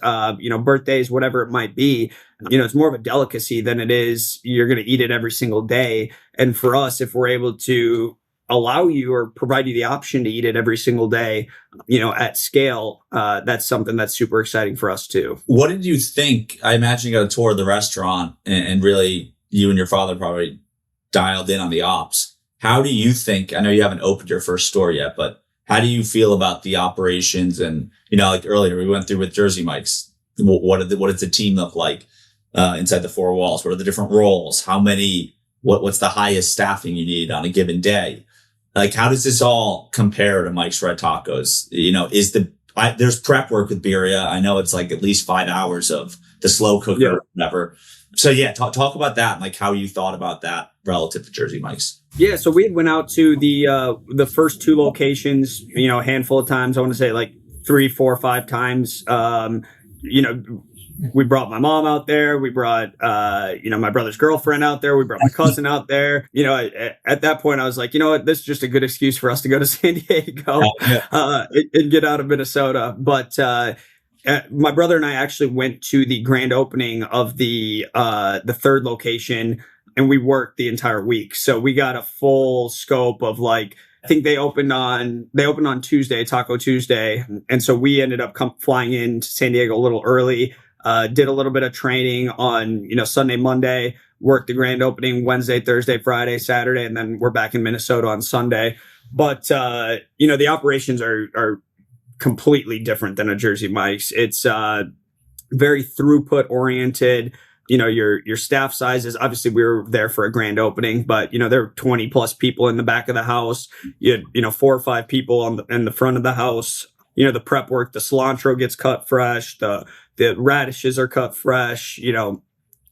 birthdays, whatever it might be. It's more of a delicacy than it is you're going to eat it every single day. And for us, if we're able to allow you or provide you the option to eat it every single day, at scale, that's something that's super exciting for us too. What did you think? I imagine you got a tour of the restaurant and really you and your father probably dialed in on the ops. How do you think, I know you haven't opened your first store yet, but how do you feel about the operations? And, like earlier we went through with Jersey Mike's, what does the team look like inside the four walls? What are the different roles? What's the highest staffing you need on a given day? Like, how does this all compare to Mike's Red Tacos? There's prep work with birria. I know it's like at least 5 hours of the slow cooker or whatever. So talk about that and like how you thought about that relative to Jersey Mike's. Yeah, so we went out to the first two locations, a handful of times. I want to say like 3, 4, 5 times. We brought my mom out there. We brought, my brother's girlfriend out there. We brought my cousin out there. At that point, I was like, you know what? This is just a good excuse for us to go to San Diego and get out of Minnesota. But my brother and I actually went to the grand opening of the third location, and we worked the entire week. So we got a full scope of like, I think they opened on Tuesday, Taco Tuesday. And so we ended up flying in to San Diego a little early, did a little bit of training on, Sunday, Monday, worked the grand opening Wednesday, Thursday, Friday, Saturday, and then we're back in Minnesota on Sunday. But, the operations are completely different than a Jersey Mike's. It's very throughput oriented. Your staff sizes, obviously we were there for a grand opening, but, there were 20 plus people in the back of the house. You had, 4 or 5 people in the front of the house. The prep work, the cilantro gets cut fresh. The radishes are cut fresh.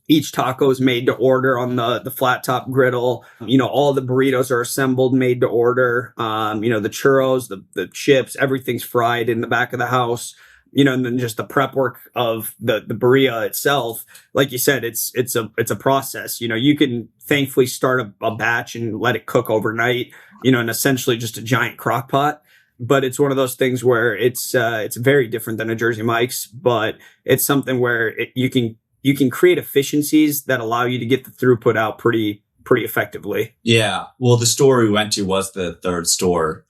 Each taco is made to order on the flat top griddle. All the burritos are assembled, made to order. The churros, the chips, everything's fried in the back of the house. And then just the prep work of the birria itself. Like you said, it's a process. You can thankfully start a batch and let it cook overnight, and essentially just a giant crock pot. but it's one of those things where it's very different than a Jersey Mike's, but it's something where you can create efficiencies that allow you to get the throughput out pretty effectively. Yeah. Well, the store we went to was the third store.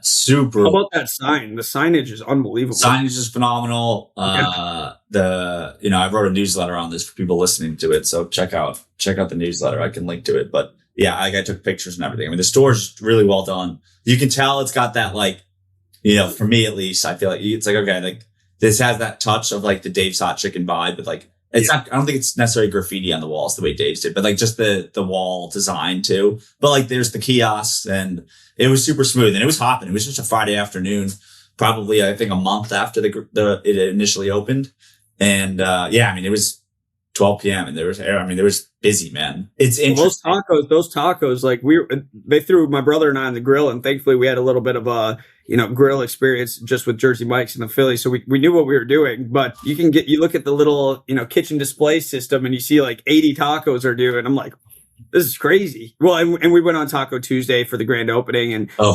Super. How about that sign? The signage is unbelievable. Signage is phenomenal. I wrote a newsletter on this for people listening to it. So check out the newsletter. I can link to it. But yeah, I took pictures and everything. I mean, the store's really well done. You can tell it's got that, like, for me at least, I feel like it's like, okay, like this has that touch of like the Dave's Hot Chicken vibe, but like, it's not, I don't think it's necessarily graffiti on the walls the way Dave's did, but like just the wall design too. But like there's the kiosks and it was super smooth and it was hopping. It was just a Friday afternoon, probably I think a month after it initially opened. And it was 12 p.m. and there was busy, man. It's interesting. Those tacos, like they threw my brother and I on the grill, and thankfully we had a little bit of a grill experience just with Jersey Mike's and the Philly, so we knew what we were doing. But you look at the little kitchen display system and you see like 80 tacos are due, and I'm like, this is crazy. Well, and we went on Taco Tuesday for the grand opening, and so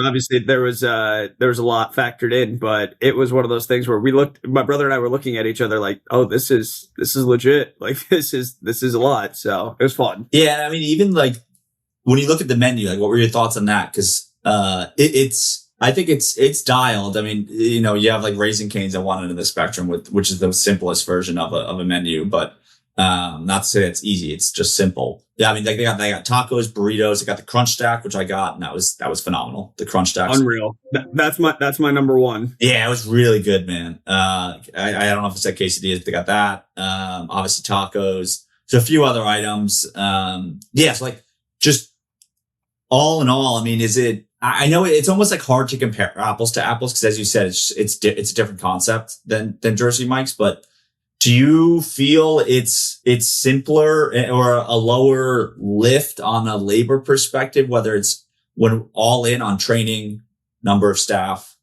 obviously there was a lot factored in, but it was one of those things where my brother and I were looking at each other like, oh, this is legit. Like this is a lot. So it was fun. Yeah, I mean, even like when you look at the menu, like what were your thoughts on that? Because I think it's dialed. I mean, you have like Raisin Cane's at one end of the spectrum, which is the simplest version of a menu, but not to say it's easy. It's just simple. Yeah, I mean, they got tacos, burritos. They got the crunch stack, which I got, and that was phenomenal. The crunch stack, unreal. That's my number one. Yeah, it was really good, man. I don't know if it's at quesadillas, but they got that. Obviously tacos. So a few other items. So like just all in all, I mean, is it? I know it's almost like hard to compare apples to apples because, as you said, it's a different concept than Jersey Mike's. But do you feel it's simpler or a lower lift on a labor perspective, whether it's when all in on training, number of staff,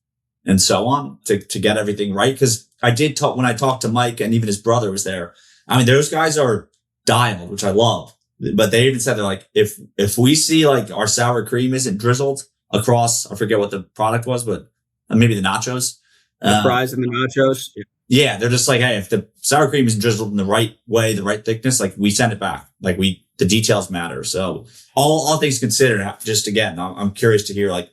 and so on to get everything right? Because I did talk when I talked to Mike, and even his brother was there. I mean, those guys are dialed, which I love. But they even said they're like, if we see like our sour cream isn't drizzled across, I forget what the product was, but maybe the nachos. The fries and the nachos. Yeah, they're just like, hey, if the sour cream isn't drizzled in the right way, the right thickness, like we send it back. Like the details matter. So all things considered, just again, I'm curious to hear like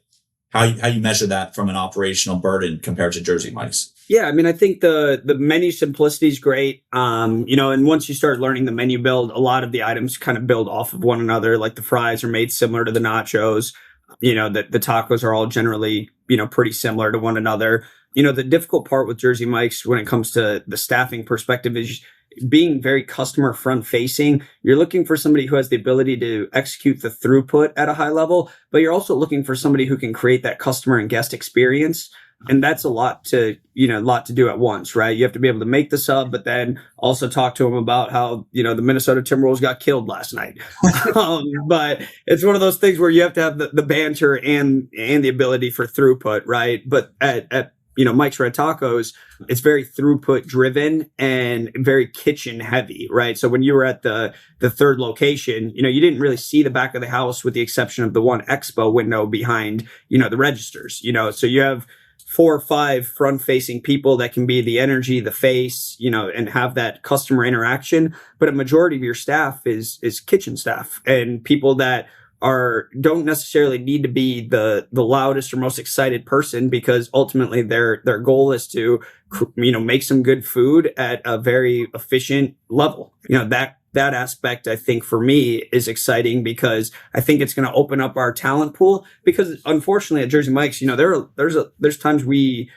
how you measure that from an operational burden compared to Jersey Mike's. Yeah, I mean, I think the menu simplicity is great. And once you start learning the menu build, a lot of the items kind of build off of one another. Like the fries are made similar to the nachos. The tacos are all generally, pretty similar to one another. The difficult part with Jersey Mike's when it comes to the staffing perspective is being very customer front facing. You're looking for somebody who has the ability to execute the throughput at a high level, but you're also looking for somebody who can create that customer and guest experience. And that's a lot to do at once, right? You have to be able to make the sub, but then also talk to them about how, the Minnesota Timberwolves got killed last night. But it's one of those things where you have to have the banter and the ability for throughput, right? But at Mike's Red Tacos, it's very throughput driven and very kitchen heavy, right? So when you were at the third location, you didn't really see the back of the house with the exception of the one expo window behind, the registers, so you have 4 or 5 front facing people that can be the energy, the face, and have that customer interaction. But a majority of your staff is kitchen staff and people that don't necessarily need to be the loudest or most excited person, because ultimately their goal is to make some good food at a very efficient level. That aspect, I think, for me is exciting because I think it's going to open up our talent pool. Because unfortunately, at Jersey Mike's, there's times we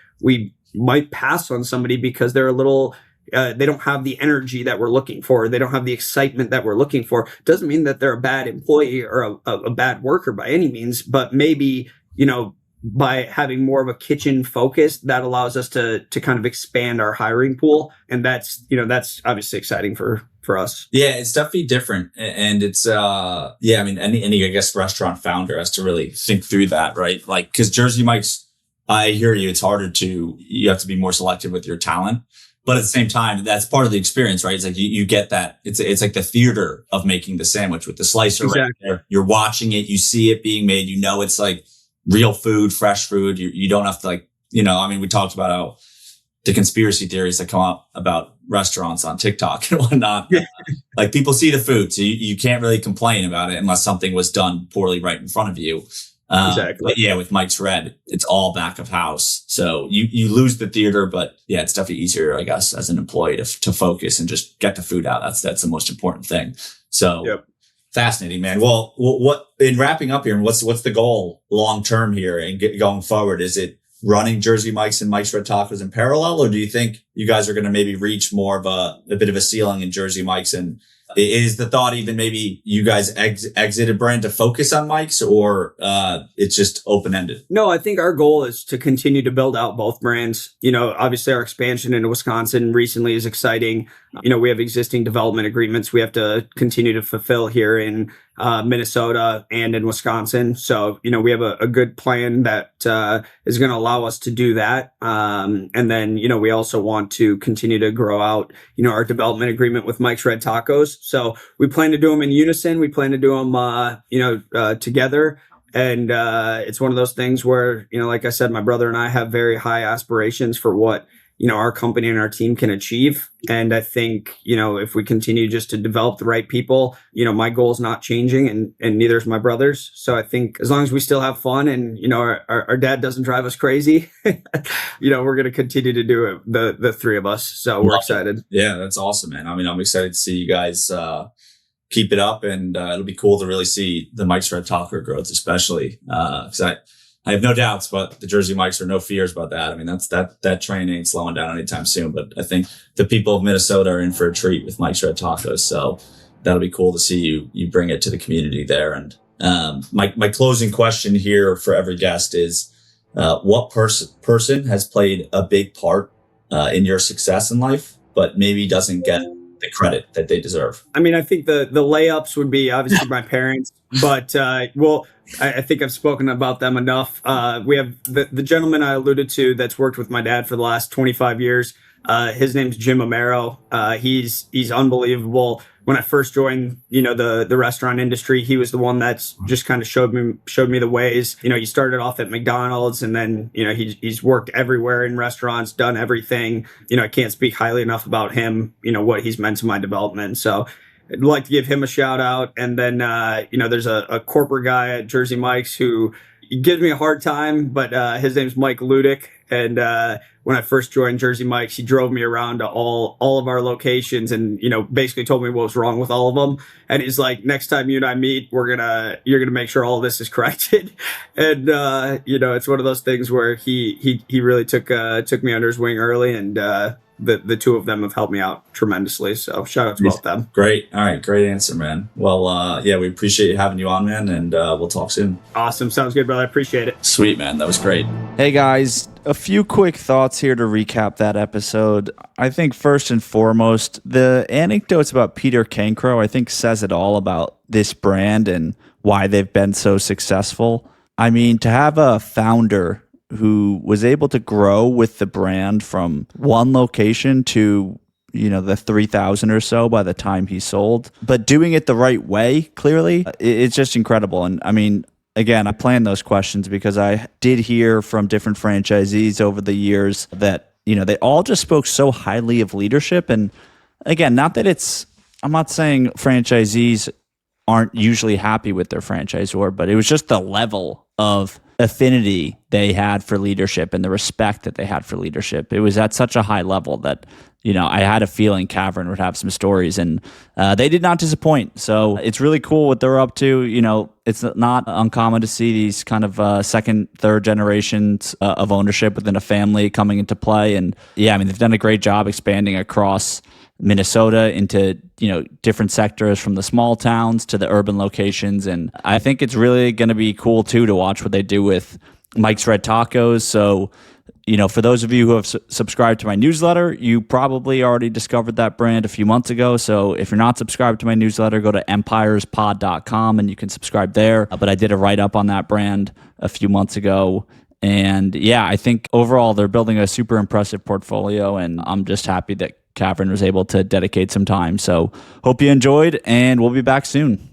might pass on somebody because they're a little. They don't have the energy that we're looking for. They don't have the excitement that we're looking for. Doesn't mean that they're a bad employee or a bad worker by any means, but maybe, by having more of a kitchen focus, that allows us to kind of expand our hiring pool. And that's obviously exciting for us. Yeah, it's definitely different. And it's, I mean, any, I guess, restaurant founder has to really think through that, right? Like, cause Jersey Mike's, I hear you, you have to be more selective with your talent. But at the same time, that's part of the experience, right? It's like you get that. It's like the theater of making the sandwich with the slicer right there. You're watching it, you see it being made, it's like real food, fresh food. You don't have to like, I mean, we talked about how the conspiracy theories that come up about restaurants on TikTok and whatnot. Like people see the food, so you can't really complain about it unless something was done poorly right in front of you. Exactly. But yeah, with Mike's Red, it's all back of house. So you lose the theater, but yeah, it's definitely easier, I guess, as an employee to focus and just get the food out. That's the most important thing. So yep. Fascinating, man. Well, what in wrapping up here, what's the goal long term here and going forward? Is it running Jersey Mike's and Mike's Red Tacos in parallel, or do you think you guys are going to maybe reach more of a bit of a ceiling in Jersey Mike's? And is the thought even maybe you guys exit a brand to focus on Mike's, or it's just open ended? No, I think our goal is to continue to build out both brands. Obviously our expansion into Wisconsin recently is exciting. We have existing development agreements we have to continue to fulfill here in Minnesota and in Wisconsin. So, we have a good plan that is going to allow us to do that. And then, we also want to continue to grow out, our development agreement with Mike's Red Tacos. So we plan to do them in unison. We plan to do them, together. And it's one of those things where, like I said, my brother and I have very high aspirations for what, our company and our team can achieve. And I think, if we continue just to develop the right people, my goal is not changing and neither is my brother's. So I think as long as we still have fun and, our dad doesn't drive us crazy, we're going to continue to do it, the three of us. So we're excited. Yeah, that's awesome, man. I mean, I'm excited to see you guys keep it up, and it'll be cool to really see the Mike's Red Taco growth, especially because I have no doubts, but the Jersey Mike's are no fears about that. I mean, that train ain't slowing down anytime soon. But I think the people of Minnesota are in for a treat with Mike's Red Tacos. So that'll be cool to see you bring it to the community there. And my closing question here for every guest is, what person has played a big part in your success in life, but maybe doesn't get the credit that they deserve? I mean, I think the layups would be obviously my parents, but I think I've spoken about them enough. We have the gentleman I alluded to that's worked with my dad for the last 25 years. His name's Jim Amaro. He's unbelievable. When I first joined, the restaurant industry, he was the one that's just kind of showed me the ways. He started off at McDonald's and then, he's worked everywhere in restaurants, done everything. I can't speak highly enough about him, what he's meant to my development. So I'd like to give him a shout out. And then, there's a corporate guy at Jersey Mike's who gives me a hard time, but his name's Mike Ludick. And when I first joined Jersey Mike's, he drove me around to all of our locations and, basically told me what was wrong with all of them. And he's like, next time you and I meet, you're going to make sure all of this is corrected. And, it's one of those things where he really took me under his wing early, and the two of them have helped me out tremendously. So shout out to both of them. Great. All right. Great answer, man. Well, we appreciate having you on, man. And we'll talk soon. Awesome. Sounds good, brother. I appreciate it. Sweet, man. That was great. Hey, guys. A few quick thoughts here to recap that episode. I think first and foremost, the anecdotes about Peter Cancro, I think says it all about this brand and why they've been so successful. I mean, to have a founder who was able to grow with the brand from one location to, the 3,000 or so by the time he sold, but doing it the right way, clearly, it's just incredible. And I mean, again, I planned those questions because I did hear from different franchisees over the years that, they all just spoke so highly of leadership. And again, I'm not saying franchisees aren't usually happy with their franchisor, but it was just the level of affinity they had for leadership and the respect that they had for leadership. It was at such a high level that, I had a feeling Kavrin would have some stories, and they did not disappoint. So it's really cool what they're up to. It's not uncommon to see these kind of second, third generations of ownership within a family coming into play. And yeah, I mean, they've done a great job expanding across Minnesota into, different sectors from the small towns to the urban locations. And I think it's really going to be cool too to watch what they do with Mike's Red Tacos. So, for those of you who have subscribed to my newsletter, you probably already discovered that brand a few months ago. So if you're not subscribed to my newsletter, go to empirespod.com and you can subscribe there. But I did a write-up on that brand a few months ago. And yeah, I think overall they're building a super impressive portfolio, and I'm just happy that Kavrin was able to dedicate some time. So hope you enjoyed, and we'll be back soon.